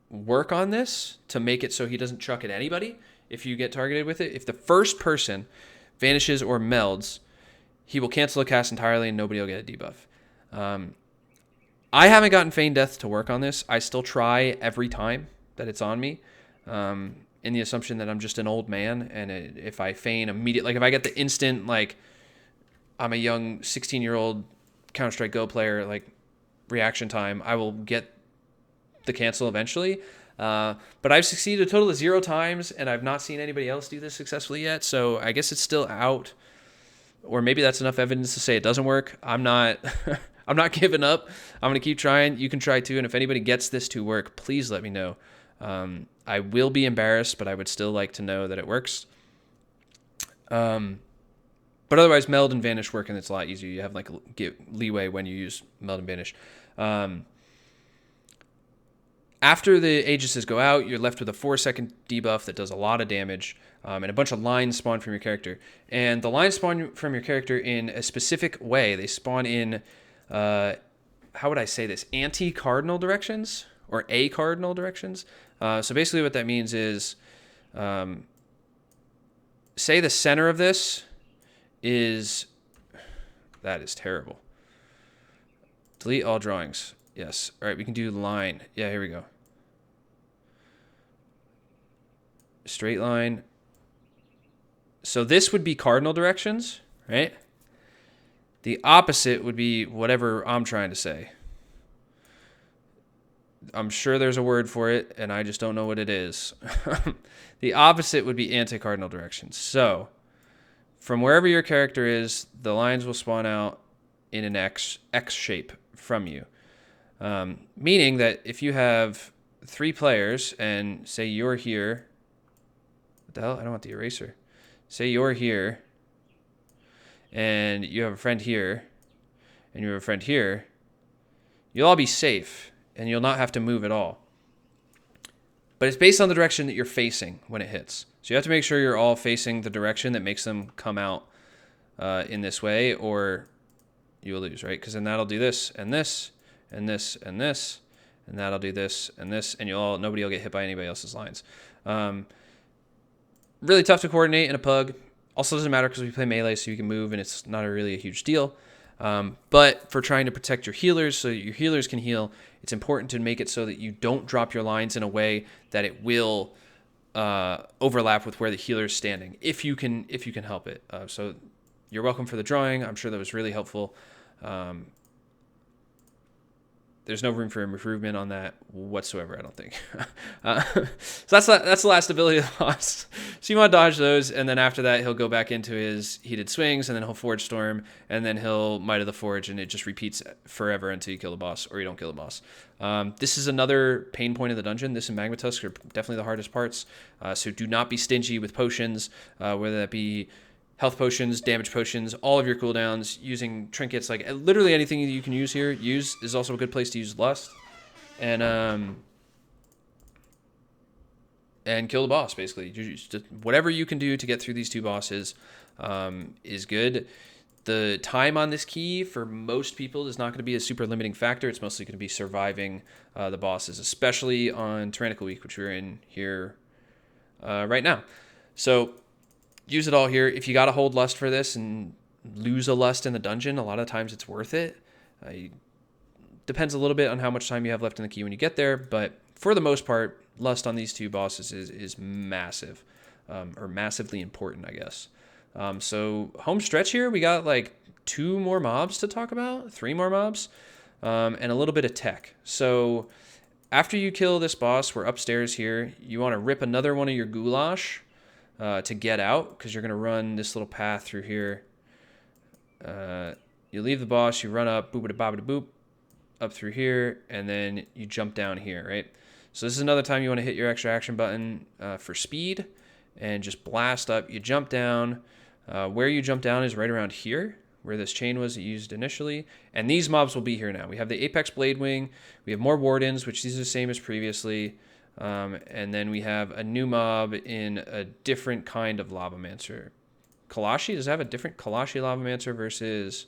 S1: work on this to make it so he doesn't chuck at anybody if you get targeted with it. If the first person vanishes or melds, he will cancel a cast entirely and nobody will get a debuff. I haven't gotten Feign Death to work on this. I still try every time that it's on me, in the assumption that I'm just an old man, and if I feign immediately, like if I get the instant, like I'm a young 16-year-old Counter-Strike Go player, like reaction time, I will get the cancel eventually. But I've succeeded a total of 0 times, and I've not seen anybody else do this successfully yet, so I guess it's still out. Or maybe that's enough evidence to say it doesn't work. I'm not I'm not giving up. I'm going to keep trying. You can try too, and if anybody gets this to work, please let me know. I will be embarrassed, but I would still like to know that it works. But otherwise, Meld and Vanish work, and it's a lot easier. You have like leeway when you use Meld and Vanish. After the Aegises go out, you're left with a 4-second debuff that does a lot of damage, and a bunch of lines spawn from your character. And the lines spawn from your character in a specific way. They spawn in, how would I say this, anti-cardinal directions or a-cardinal directions. So basically what that means is, say the center of this is, that is terrible. Delete all drawings. Yes. All right, we can do line. Yeah, here we go. Straight line. So this would be cardinal directions, right? The opposite would be whatever I'm trying to say. I'm sure there's a word for it, and I just don't know what it is. The opposite would be anti-cardinal direction. So, from wherever your character is, the lines will spawn out in an X shape from you. Meaning that if you have 3 players, and say you're here... What the hell? I don't want the eraser. Say you're here, and you have a friend here, and you have a friend here, you'll all be safe, and you'll not have to move at all. But it's based on the direction that you're facing when it hits. So you have to make sure you're all facing the direction that makes them come out in this way, or you will lose, right? Because then that'll do this, and this, and this, and this, and that'll do this, and this, and nobody will get hit by anybody else's lines. Really tough to coordinate in a pug. Also doesn't matter because we play melee, so you can move, and it's not really a huge deal. But for trying to protect your healers so your healers can heal, it's important to make it so that you don't drop your lines in a way that it will overlap with where the healer is standing, if you can help it. So you're welcome for the drawing. I'm sure that was really helpful. There's no room for improvement on that whatsoever, I don't think. So that's the last ability lost. So you want to dodge those, and then after that, he'll go back into his heated swings, and then he'll Forge Storm, and then he'll Might of the Forge, and it just repeats forever until you kill the boss, or you don't kill the boss. This is another pain point of the dungeon. This and Magmatusk are definitely the hardest parts, so do not be stingy with potions, whether that be health potions, damage potions, all of your cooldowns, using trinkets, like literally anything you can use here. Is also a good place to use Lust, and kill the boss, basically. Just whatever you can do to get through these 2 bosses is good. The time on this key for most people is not going to be a super limiting factor. It's mostly going to be surviving the bosses, especially on Tyrannical Week, which we're in here right now. So use it all here. If you got to hold Lust for this and lose a Lust in the dungeon, a lot of times it's worth it. Depends a little bit on how much time you have left in the key when you get there, but for the most part, Lust on these 2 bosses is massive, or massively important, I guess. So home stretch here, we got like 2 more mobs to talk about, 3 more mobs, and a little bit of tech. So after you kill this boss, we're upstairs here. You want to rip another one of your goulash to get out, because you're going to run this little path through here. You leave the boss, you run up, boop-a-da-boop-a-da-boop, up through here, and then you jump down here, right? So this is another time you want to hit your extra action button for speed, and just blast up. You jump down. Where you jump down is right around here, where this chain was used initially, and these mobs will be here now. We have the Apex Blade Wing, we have more Wardens, which these are the same as previously, and then we have a new mob in a different kind of Lavamancer. Kalashi, does it have a different Kalashi Lavamancer versus...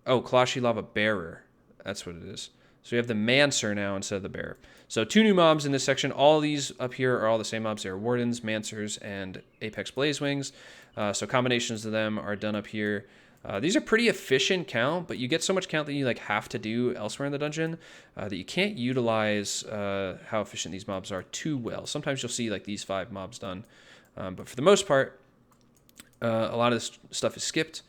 S1: Oh, Kalashi Lava Bearer. That's what it is. So we have the Mancer now instead of the Bearer. So 2 new mobs in this section. All these up here are all the same mobs. They are Wardens, Mancers, and Apex Blaze Wings. So combinations of them are done up here. These are pretty efficient count, but you get so much count that you like have to do elsewhere in the dungeon that you can't utilize how efficient these mobs are too well. Sometimes you'll see like these 5 mobs done, but for the most part, a lot of this stuff is skipped,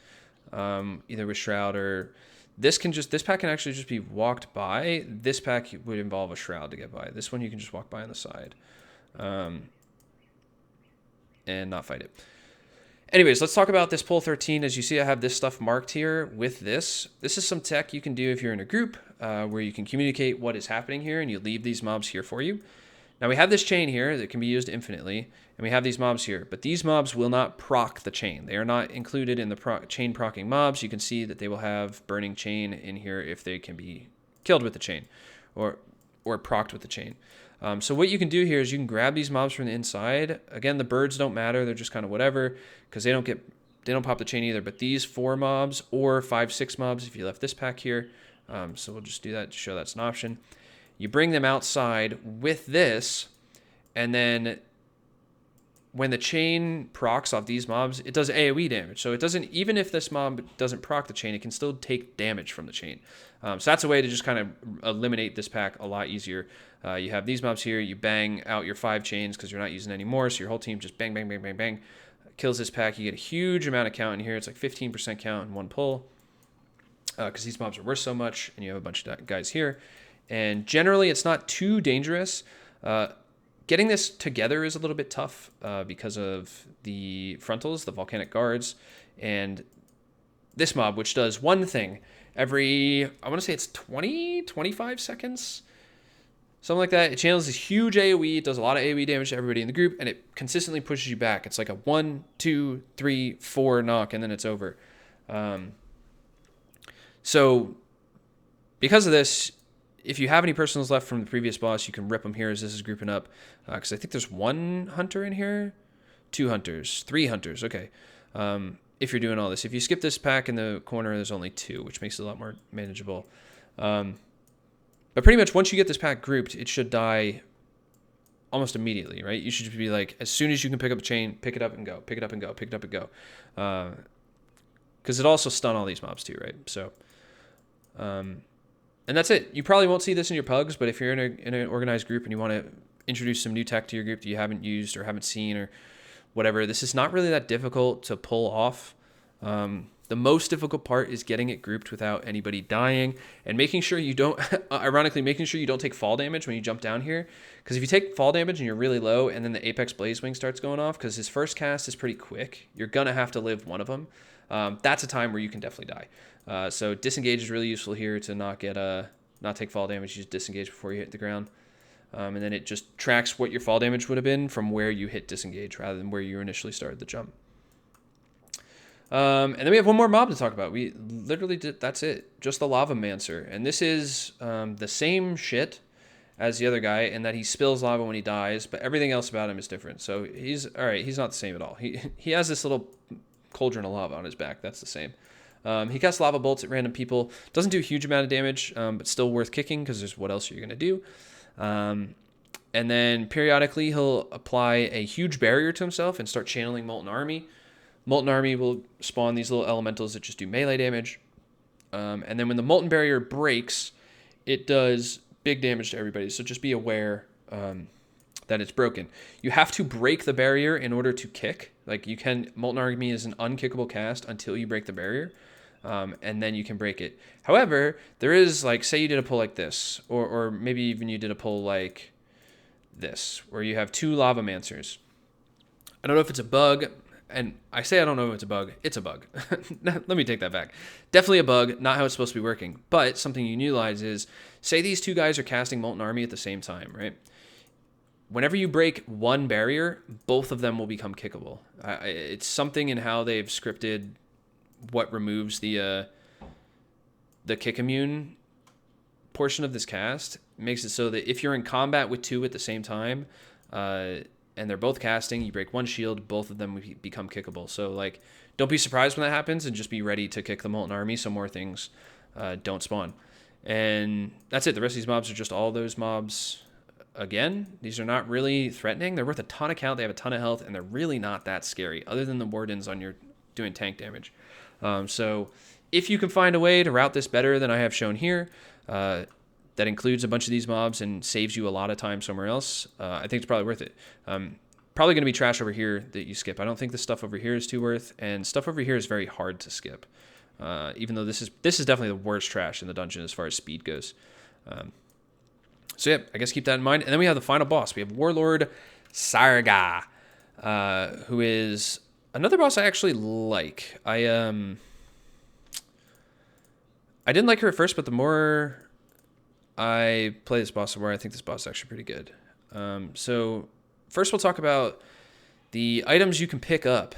S1: either with Shroud or this pack can actually just be walked by. This pack would involve a Shroud to get by. This one you can just walk by on the side, and not fight it. Anyways, let's talk about this pull 13. As you see, I have this stuff marked here with this. This is some tech you can do if you're in a group where you can communicate what is happening here, and you leave these mobs here for you. Now we have this chain here that can be used infinitely, and we have these mobs here, but these mobs will not proc the chain. They are not included in the chain procking mobs. You can see that they will have burning chain in here if they can be killed with the chain or procced with the chain. So what you can do here is you can grab these mobs from the inside. Again, the birds don't matter. They're just kind of whatever, because they don't pop the chain either. But these 4 mobs or 5, 6 mobs, if you left this pack here, so we'll just do that to show that's an option. You bring them outside with this, and then when the chain procs off these mobs, it does AoE damage. So it doesn't, even if this mob doesn't proc the chain, it can still take damage from the chain. So that's a way to just kind of eliminate this pack a lot easier. You have these mobs here, you bang out your 5 chains because you're not using any more, so your whole team just bang, kills this pack. You get a huge amount of count in here. It's like 15% count in one pull. because these mobs are worth so much, and you have a bunch of guys here. And generally, it's not too dangerous. Getting this together is a little bit tough because of the frontals, the volcanic guards, and this mob, which does one thing every, I want to say it's 20, 25 seconds, something like that. It channels this huge AoE, it does a lot of AoE damage to everybody in the group, and it consistently pushes you back. It's like a 1, 2, 3, 4 knock, and then it's over. So because of this, if you have any personals left from the previous boss, you can rip them here as this is grouping up. Because I think there's 1 hunter in here, 2 hunters, 3 hunters. Okay. If you're doing all this. If you skip this pack in the corner, there's only 2, which makes it a lot more manageable. But pretty much once you get this pack grouped, it should die almost immediately, right? You should just be like, as soon as you can pick up a chain, pick it up and go, pick it up and go, pick it up and go. Because it also stun all these mobs too, right? So, and that's it. You probably won't see this in your pugs, but if you're in an organized group and you want to introduce some new tech to your group that you haven't used or haven't seen or whatever, this is not really that difficult to pull off. The most difficult part is getting it grouped without anybody dying and making sure you don't, ironically, making sure you don't take fall damage when you jump down here. Because if you take fall damage and you're really low and then the Apex Blaze Wing starts going off, because his first cast is pretty quick, you're going to have to live one of them. That's a time where you can definitely die. So disengage is really useful here to not take fall damage. You just disengage before you hit the ground. And then it just tracks what your fall damage would have been from where you hit disengage rather than where you initially started the jump. And then we have one more mob to talk about. We literally did, that's it. Just the Lava Mancer. And this is the same shit as the other guy in that he spills lava when he dies, but everything else about him is different. So he's not the same at all. He has this little cauldron of lava on his back. That's the same. He casts lava bolts at random people. Doesn't do a huge amount of damage, but still worth kicking because there's what else are you going to do. And then periodically he'll apply a huge barrier to himself and start channeling Molten Army. Molten Army will spawn these little elementals that just do melee damage. And then when the Molten Barrier breaks, it does big damage to everybody. So just be aware that it's broken. You have to break the barrier in order to kick. Like Molten Army is an unkickable cast until you break the barrier. And then you can break it. However, there is, like, say you did a pull like this, or maybe even you did a pull like this, where you have 2 Lava Mancers. I don't know if it's a bug, and I say I don't know if it's a bug. It's a bug. Let me take that back. Definitely a bug, not how it's supposed to be working. But something you utilize is, say these 2 guys are casting Molten Army at the same time, right? Whenever you break one barrier, both of them will become kickable. It's something in how they've scripted what removes the kick immune portion of this cast. Makes it so that if you're in combat with 2 at the same time, and they're both casting, you break one shield, both of them become kickable. So, like, don't be surprised when that happens, and just be ready to kick the Molten Army so more things don't spawn. And that's it. The rest of these mobs are just all those mobs. Again, these are not really threatening. They're worth a ton of count. They have a ton of health, and they're really not that scary, other than the wardens on your doing tank damage. So if you can find a way to route this better than I have shown here, that includes a bunch of these mobs and saves you a lot of time somewhere else, I think it's probably worth it. Probably going to be trash over here that you skip. I don't think the stuff over here is too worth, and stuff over here is very hard to skip. Even though this is definitely the worst trash in the dungeon as far as speed goes. So yeah, I guess keep that in mind. And then we have the final boss. We have Warlord Sargha, who is another boss I actually like. I didn't like her at first, but the more I play this boss, the more I think this boss is actually pretty good. So first we'll talk about the items you can pick up.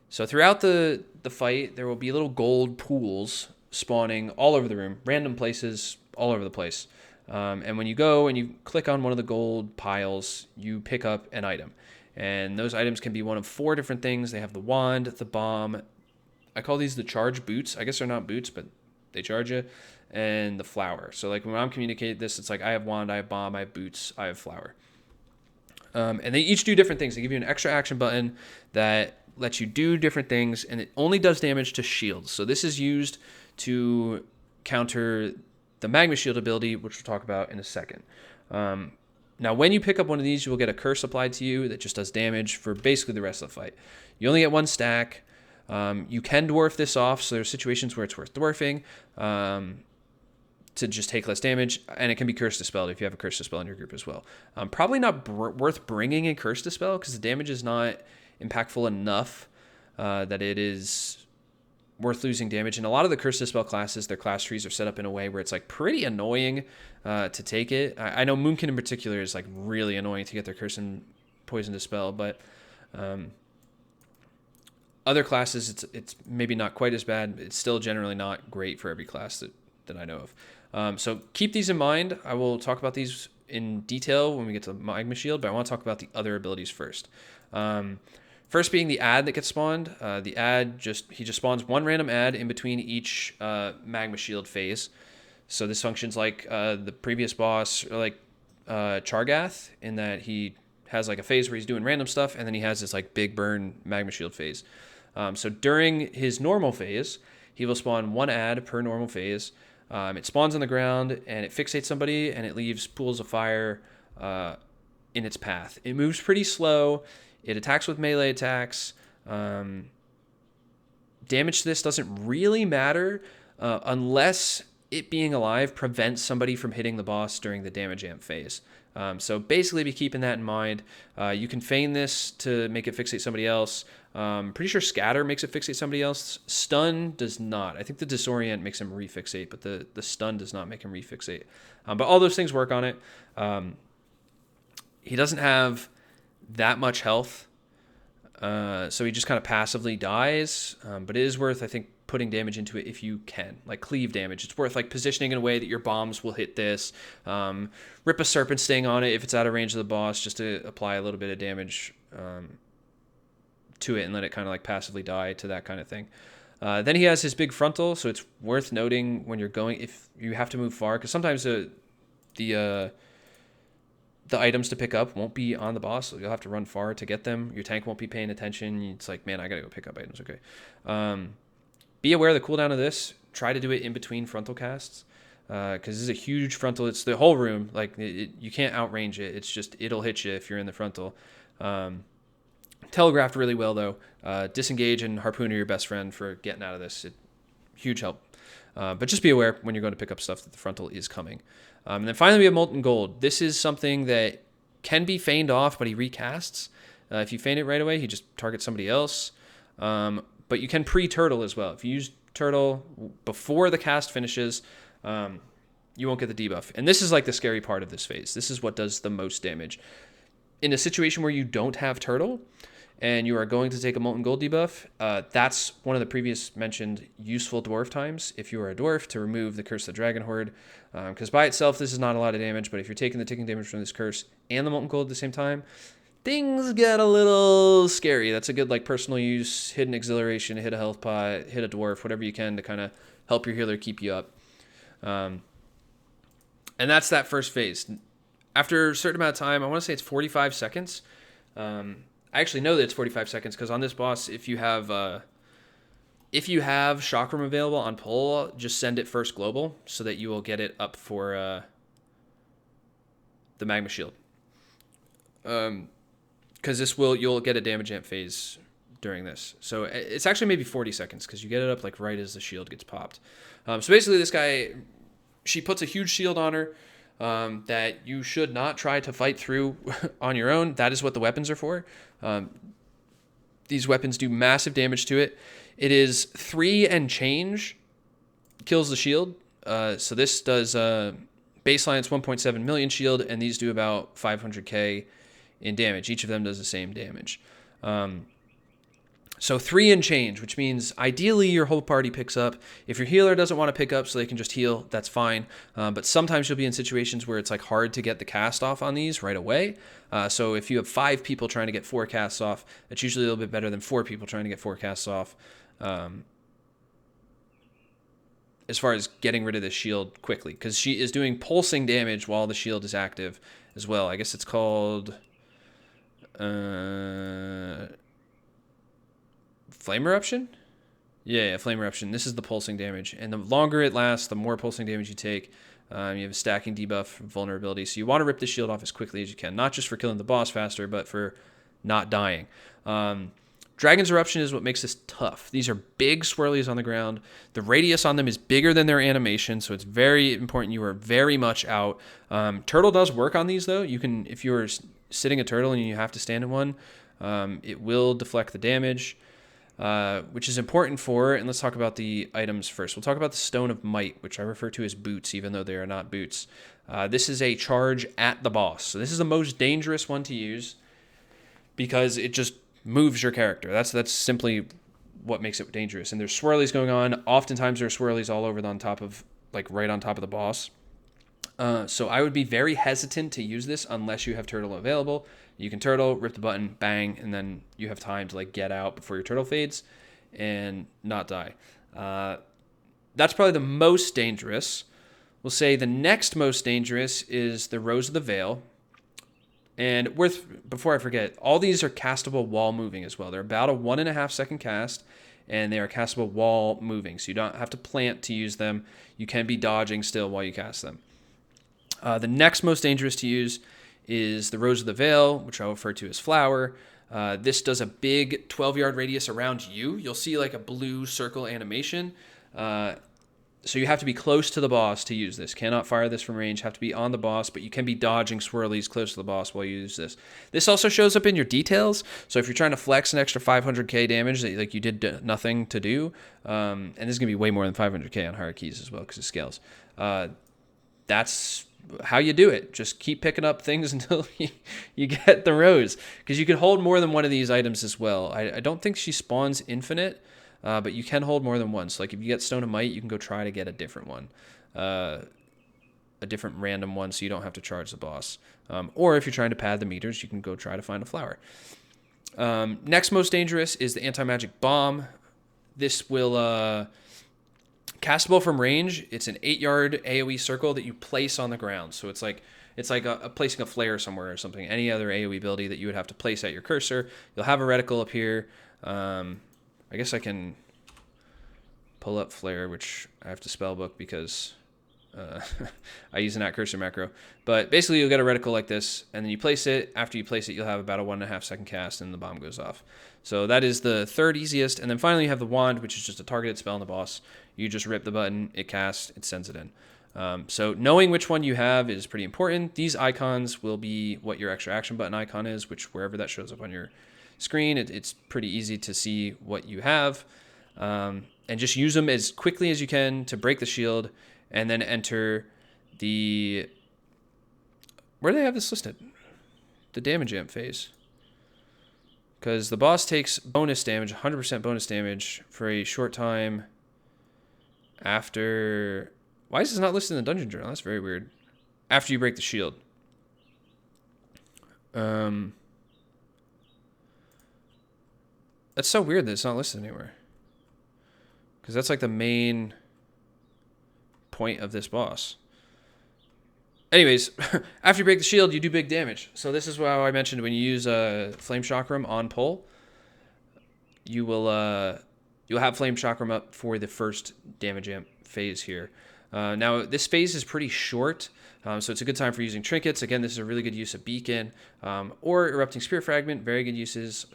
S1: So throughout the fight, there will be little gold pools spawning all over the room, random places all over the place. And when you go and you click on one of the gold piles, you pick up an item. And those items can be one of 4 different things. They have the wand, the bomb. I call these the charge boots. I guess they're not boots, but they charge you. And the flower. So like when I'm communicating this, it's like I have wand, I have bomb, I have boots, I have flower. And they each do different things. They give you an extra action button that lets you do different things, and it only does damage to shields. So this is used to counter the Magma Shield ability, which we'll talk about in a second. Now, when you pick up one of these, you will get a curse applied to you that just does damage for basically the rest of the fight. You only get 1 stack. You can dwarf this off, so there's situations where it's worth dwarfing to just take less damage, and it can be Curse Dispelled if you have a Curse Dispel in your group as well. Probably not worth bringing a Curse Dispel because the damage is not impactful enough that it is worth losing damage. And a lot of the Curse Dispel classes, their class trees are set up in a way where it's like pretty annoying to take it. I know Moonkin in particular is like really annoying to get their Curse and Poison Dispel, but other classes it's maybe not quite as bad. It's still generally not great for every class that I know of. So keep these in mind. I will talk about these in detail when we get to Magma Shield, but I want to talk about the other abilities first. First being the add that gets spawned. The add he just spawns one random add in between each Magma Shield phase. So this functions like the previous boss, or like Chargath, in that he has like a phase where he's doing random stuff, and then he has this like big burn Magma Shield phase. So during his normal phase, he will spawn one add per normal phase. It spawns on the ground, and it fixates somebody, and it leaves pools of fire in its path. It moves pretty slow. It attacks with melee attacks. Damage to this doesn't really matter unless it being alive prevents somebody from hitting the boss during the damage amp phase. So basically be keeping that in mind. You can feign this to make it fixate somebody else. Pretty sure Scatter makes it fixate somebody else. Stun does not. I think the Disorient makes him refixate, but the Stun does not make him refixate. But all those things work on it. He doesn't have that much health, so he just kind of passively dies. But it is worth, I think, putting damage into it if you can, like cleave damage. It's worth like positioning in a way that your bombs will hit this. Rip a Serpent Sting on it if it's out of range of the boss, just to apply a little bit of damage to it and let it kind of like passively die to that kind of thing. Then he has his big frontal, so it's worth noting when you're going, if you have to move far, because sometimes the items to pick up won't be on the boss, so you'll have to run far to get them. Your tank won't be paying attention. It's like, man, I gotta go pick up items. Okay. Be aware of the cooldown of this. Try to do it in between frontal casts, because this is a huge frontal. It's the whole room. Like you can't outrange it. It's just, it'll hit you if you're in the frontal. Telegraphed really well though. Disengage and Harpoon are your best friend for getting out of this. Huge help. But just be aware when you're going to pick up stuff that the frontal is coming. And then finally we have Molten Gold. This is something that can be feigned off, but he recasts. If you feign it right away, he just targets somebody else. But you can pre-turtle as well. If you use turtle before the cast finishes, you won't get the debuff. And this is like the scary part of this phase. This is what does the most damage. In a situation where you don't have turtle and you are going to take a Molten Gold debuff, that's one of the previous mentioned useful dwarf times if you are a dwarf, to remove the Curse of the Dragon Horde. Because by itself, this is not a lot of damage, but if you're taking the ticking damage from this curse and the Molten Gold at the same time, things get a little scary. That's a good like personal use, hidden exhilaration, hit a health pot, hit a dwarf, whatever you can to kind of help your healer keep you up. And that's that first phase. After a certain amount of time, I want to say it's 45 seconds. I actually know that it's 45 seconds because on this boss, if you have Chakram available on pull, just send it first global so that you will get it up for the Magma Shield. Because you'll get a damage amp phase during this. So it's actually maybe 40 seconds because you get it up like right as the shield gets popped. So basically this guy, she puts a huge shield on her that you should not try to fight through on your own. That is what the weapons are for. These weapons do massive damage to it. It is 3 and change kills the shield. So this does baseline, it's 1.7 million shield, and these do about 500k in damage. Each of them does the same damage. So 3 and change, which means ideally your whole party picks up. If your healer doesn't want to pick up so they can just heal, that's fine. But sometimes you'll be in situations where it's like hard to get the cast off on these right away. So if you have 5 people trying to get 4 casts off, that's usually a little bit better than 4 people trying to get 4 casts off. As far as getting rid of this shield quickly, because she is doing pulsing damage while the shield is active as well. I guess it's called Flame Eruption? Yeah, Flame Eruption. This is the pulsing damage. And the longer it lasts, the more pulsing damage you take. You have a stacking debuff vulnerability. So you want to rip the shield off as quickly as you can. Not just for killing the boss faster, but for not dying. Dragon's Eruption is what makes this tough. These are big swirlies on the ground. The radius on them is bigger than their animation, so it's very important. You are very much out. Turtle does work on these, though. You can, if you're sitting a turtle and you have to stand in one, it will deflect the damage, which is important for, and let's talk about the items first. We'll talk about the Stone of Might, which I refer to as boots, even though they are not boots. This is a charge at the boss. So this is the most dangerous one to use because it just moves your character. That's simply what makes it dangerous. And there's swirlies going on. Oftentimes there are swirlies all over on top of, like right on top of the boss. So I would be very hesitant to use this unless you have turtle available. You can turtle, rip the button, bang, and then you have time to like get out before your turtle fades and not die. That's probably the most dangerous. We'll say the next most dangerous is the Rose of the Veil. And before I forget, all these are castable while moving as well. They're about a 1.5 second cast, and they are castable while moving. So you don't have to plant to use them. You can be dodging still while you cast them. The next most dangerous to use is the Rose of the Veil, which I'll refer to as Flower. This does a big 12-yard radius around you. You'll see like a blue circle animation. So you have to be close to the boss to use this. Cannot fire this from range. Have to be on the boss, but you can be dodging swirlies close to the boss while you use this. This also shows up in your details. So if you're trying to flex an extra 500k damage that like you did nothing to do, and this is going to be way more than 500k on higher keys as well because it scales. That's how you do it. Just keep picking up things until you get the rose, because you can hold more than one of these items as well. I don't think she spawns infinite. But you can hold more than one. So like if you get Stone of Might, you can go try to get a different one. A different random one so you don't have to charge the boss. Or if you're trying to pad the meters, you can go try to find a flower. Next most dangerous is the Anti-Magic Bomb. This will castable from range. It's an 8-yard AoE circle that you place on the ground. So it's like placing a flare somewhere or something. Any other AoE ability that you would have to place at your cursor. You'll have a reticle up here. I guess I can pull up Flare, which I have to spellbook because I use an @cursor macro. But basically, you'll get a reticle like this, and then you place it. After you place it, you'll have about a 1.5 second cast, and the bomb goes off. So that is the third easiest. And then finally, you have the Wand, which is just a targeted spell on the boss. You just rip the button, it casts, it sends it in. So knowing which one you have is pretty important. These icons will be what your extra action button icon is, which wherever that shows up on your screen, it's pretty easy to see what you have, and just use them as quickly as you can to break the shield, and then enter the, where do they have this listed? The damage amp phase, because the boss takes bonus damage, 100% bonus damage for a short time after, why is this not listed in the dungeon journal? That's very weird. After you break the shield. That's so weird that it's not listed anywhere. Because that's like the main point of this boss. Anyways, after you break the shield, you do big damage. So this is how I mentioned when you use Flame Chakram on pull, you will you'll have Flame Chakram up for the first damage amp phase here. Now, this phase is pretty short, so it's a good time for using trinkets. Again, this is a really good use of Beacon or Erupting Spirit Fragment. Very good uses.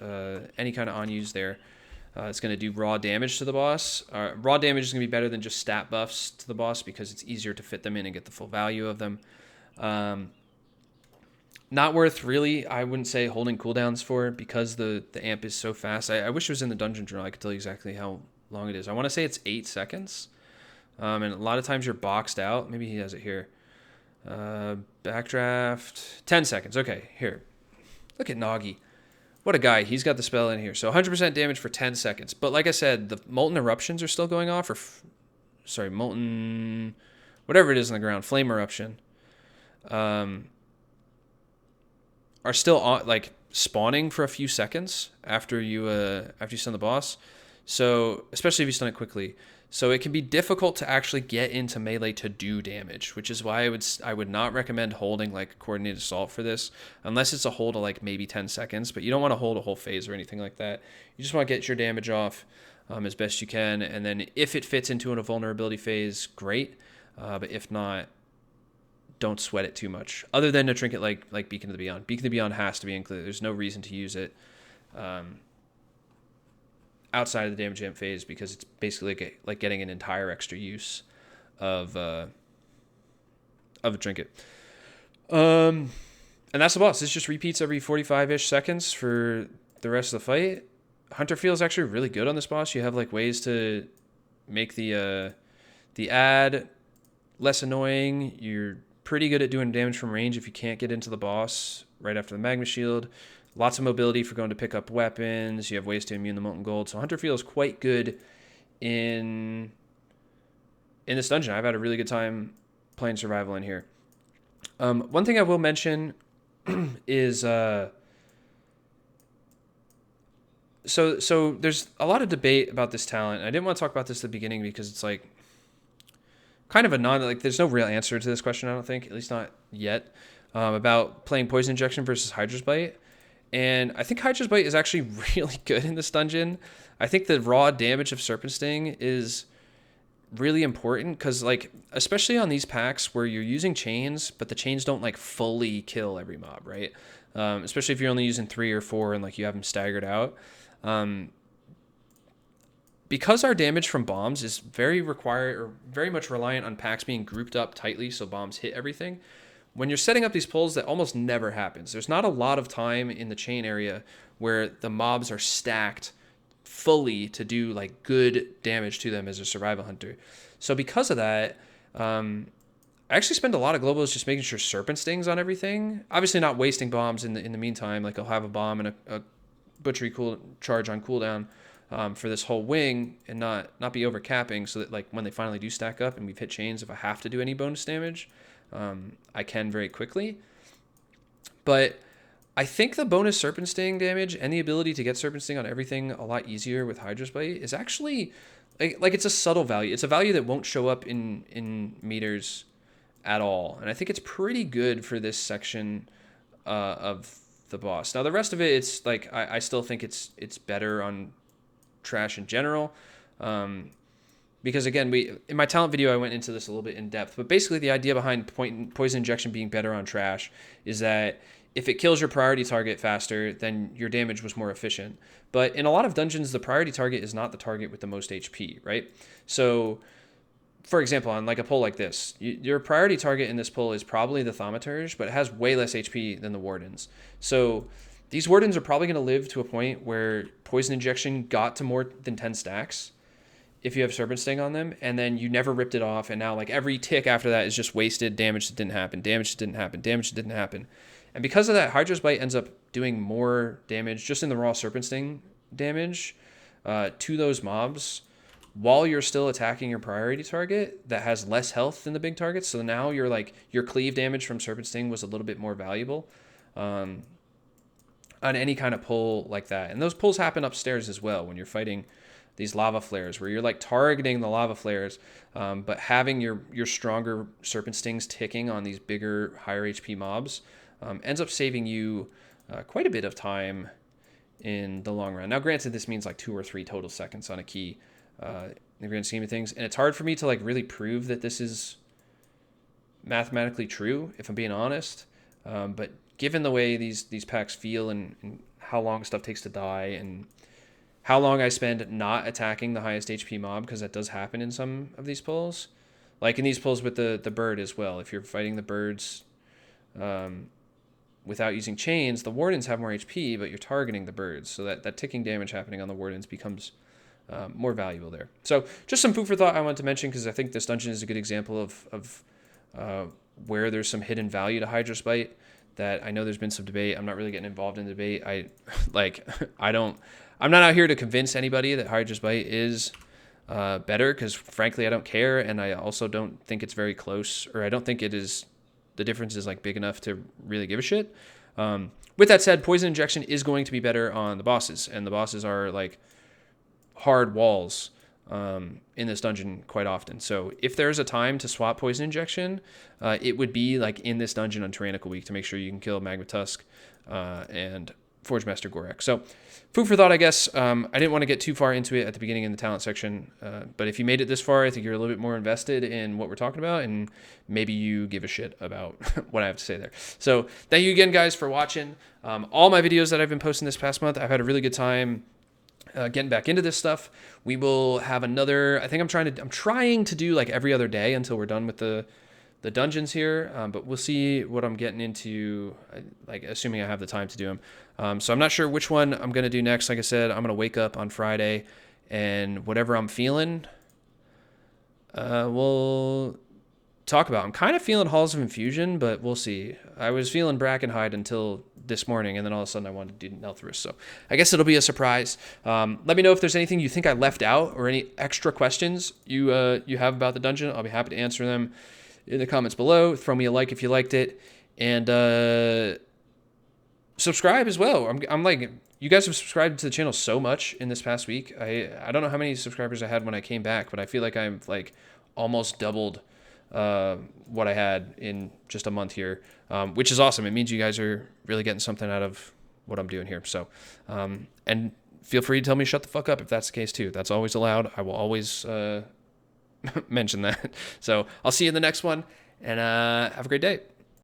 S1: Any kind of on-use there. It's going to do raw damage to the boss. Raw damage is going to be better than just stat buffs to the boss because it's easier to fit them in and get the full value of them. Not worth, really, I wouldn't say, holding cooldowns for because the amp is so fast. I wish it was in the dungeon journal. I could tell you exactly how long it is. I want to say it's 8 seconds. And a lot of times you're boxed out. Maybe he has it here. Backdraft. 10 seconds. Okay, here. Look at Nagi. What a guy. He's got the spell in here. So 100% damage for 10 seconds. But like I said, the Molten Eruptions are still going off. Molten... whatever it is on the ground. Flame Eruption. Are still on, like spawning for a few seconds after you stun the boss. So especially if you stun it quickly. So it can be difficult to actually get into melee to do damage, which is why I would not recommend holding like Coordinated Assault for this, unless it's a hold of like maybe 10 seconds, but you don't want to hold a whole phase or anything like that. You just want to get your damage off as best you can, and then if it fits into a vulnerability phase, great, but if not, don't sweat it too much. Other than a trinket like Beacon of the Beyond. Beacon of the Beyond has to be included. There's no reason to use it. outside of the damage amp phase, because it's basically like getting an entire extra use of a trinket. And that's the boss. This just repeats every 45-ish seconds for the rest of the fight. Hunter feels actually really good on this boss. You have like ways to make the ad less annoying. You're pretty good at doing damage from range if you can't get into the boss right after the magma shield. Lots of mobility for going to pick up weapons. You have ways to immune the molten gold. So Hunter feels quite good in this dungeon. I've had a really good time playing survival in here. One thing I will mention is so there's a lot of debate about this talent. I didn't want to talk about this at the beginning because it's like kind of there's no real answer to this question, I don't think, at least not yet, about playing Poison Injection versus Hydra's Bite. And I think Hydra's Bite is actually really good in this dungeon. I think the raw damage of Serpent Sting is really important because, like, especially on these packs where you're using chains, but the chains don't like fully kill every mob, right? Especially if you're only using 3 or 4 and like you have them staggered out. Because our damage from bombs is very much reliant on packs being grouped up tightly so bombs hit everything. When you're setting up these pulls, that almost never happens. There's not a lot of time in the chain area where the mobs are stacked fully to do like good damage to them as a survival hunter. So because of that, I actually spend a lot of globals just making sure Serpent Stings on everything. Obviously not wasting bombs in the meantime. Like I'll have a bomb and a butchery charge on cooldown for this whole wing and not be over capping, so that like when they finally do stack up and we've hit chains, if I have to do any bonus damage, I can very quickly. But I think the bonus Serpent Sting damage and the ability to get Serpent Sting on everything a lot easier with Hydra's Bite is actually like it's a subtle value. It's a value that won't show up in meters at all, and I think it's pretty good for this section of the boss. Now the rest of it, it's like I still think it's better on Trash in general, because again, in my talent video I went into this a little bit in depth, but basically the idea behind Poison Injection being better on Trash is that if it kills your priority target faster, then your damage was more efficient. But in a lot of dungeons, the priority target is not the target with the most HP, right? So for example, on like a pull like this, your priority target in this pull is probably the Thaumaturge, but it has way less HP than the Wardens. So these Wardens are probably going to live to a point where Poison Injection got to more than 10 stacks if you have Serpent Sting on them, and then you never ripped it off, and now like every tick after that is just wasted damage that didn't happen, damage that didn't happen, damage that didn't happen. And because of that, Hydra's Bite ends up doing more damage just in the raw Serpent Sting damage to those mobs while you're still attacking your priority target that has less health than the big targets. So now you're like, your cleave damage from Serpent Sting was a little bit more valuable on any kind of pull like that. And those pulls happen upstairs as well when you're fighting these lava flares, where you're like targeting the lava flares, but having your stronger Serpent Stings ticking on these bigger, higher HP mobs ends up saving you quite a bit of time in the long run. Now, granted, this means like 2 or 3 total seconds on a key in the grand scheme of things, and it's hard for me to like really prove that this is mathematically true, if I'm being honest. But given the way these packs feel and how long stuff takes to die and how long I spend not attacking the highest HP mob, because that does happen in some of these pulls, like in these pulls with the bird as well. If you're fighting the birds without using chains, the Wardens have more HP, but you're targeting the birds, so that ticking damage happening on the Wardens becomes more valuable there. So just some food for thought I wanted to mention, because I think this dungeon is a good example of where there's some hidden value to Hydra's Bite that I know there's been some debate. I'm not really getting involved in the debate. I'm not out here to convince anybody that Hydra's Bite is better, because frankly I don't care, and I also don't think it's very close, or I don't think the difference is like big enough to really give a shit. With that said, Poison Injection is going to be better on the bosses, and the bosses are like hard walls in this dungeon quite often. So if there's a time to swap Poison Injection, it would be like in this dungeon on Tyrannical Week to make sure you can kill Magmatusk and Forgemaster Gorek. So food for thought, I guess. I didn't want to get too far into it at the beginning in the talent section, but if you made it this far, I think you're a little bit more invested in what we're talking about, and maybe you give a shit about what I have to say there. So thank you again, guys, for watching. All my videos that I've been posting this past month, I've had a really good time getting back into this stuff. We will have another. I think I'm trying to do like every other day until we're done with the dungeons here. But we'll see what I'm getting into. Like assuming I have the time to do them. So I'm not sure which one I'm gonna do next. Like I said, I'm gonna wake up on Friday, and whatever I'm feeling, we'll talk about. I'm kind of feeling Halls of Infusion, but we'll see. I was feeling Brackenhide until this morning, and then all of a sudden I wanted to do Neltharus. So I guess it'll be a surprise. Let me know if there's anything you think I left out or any extra questions you have about the dungeon. I'll be happy to answer them in the comments below. Throw me a like if you liked it, and subscribe as well. I'm like, you guys have subscribed to the channel so much in this past week. I don't know how many subscribers I had when I came back, but I feel like I'm like almost doubled what I had in just a month here, which is awesome. It means you guys are really getting something out of what I'm doing here. So, and feel free to tell me to shut the fuck up if that's the case too. That's always allowed. I will always mention that. So I'll see you in the next one, and have a great day.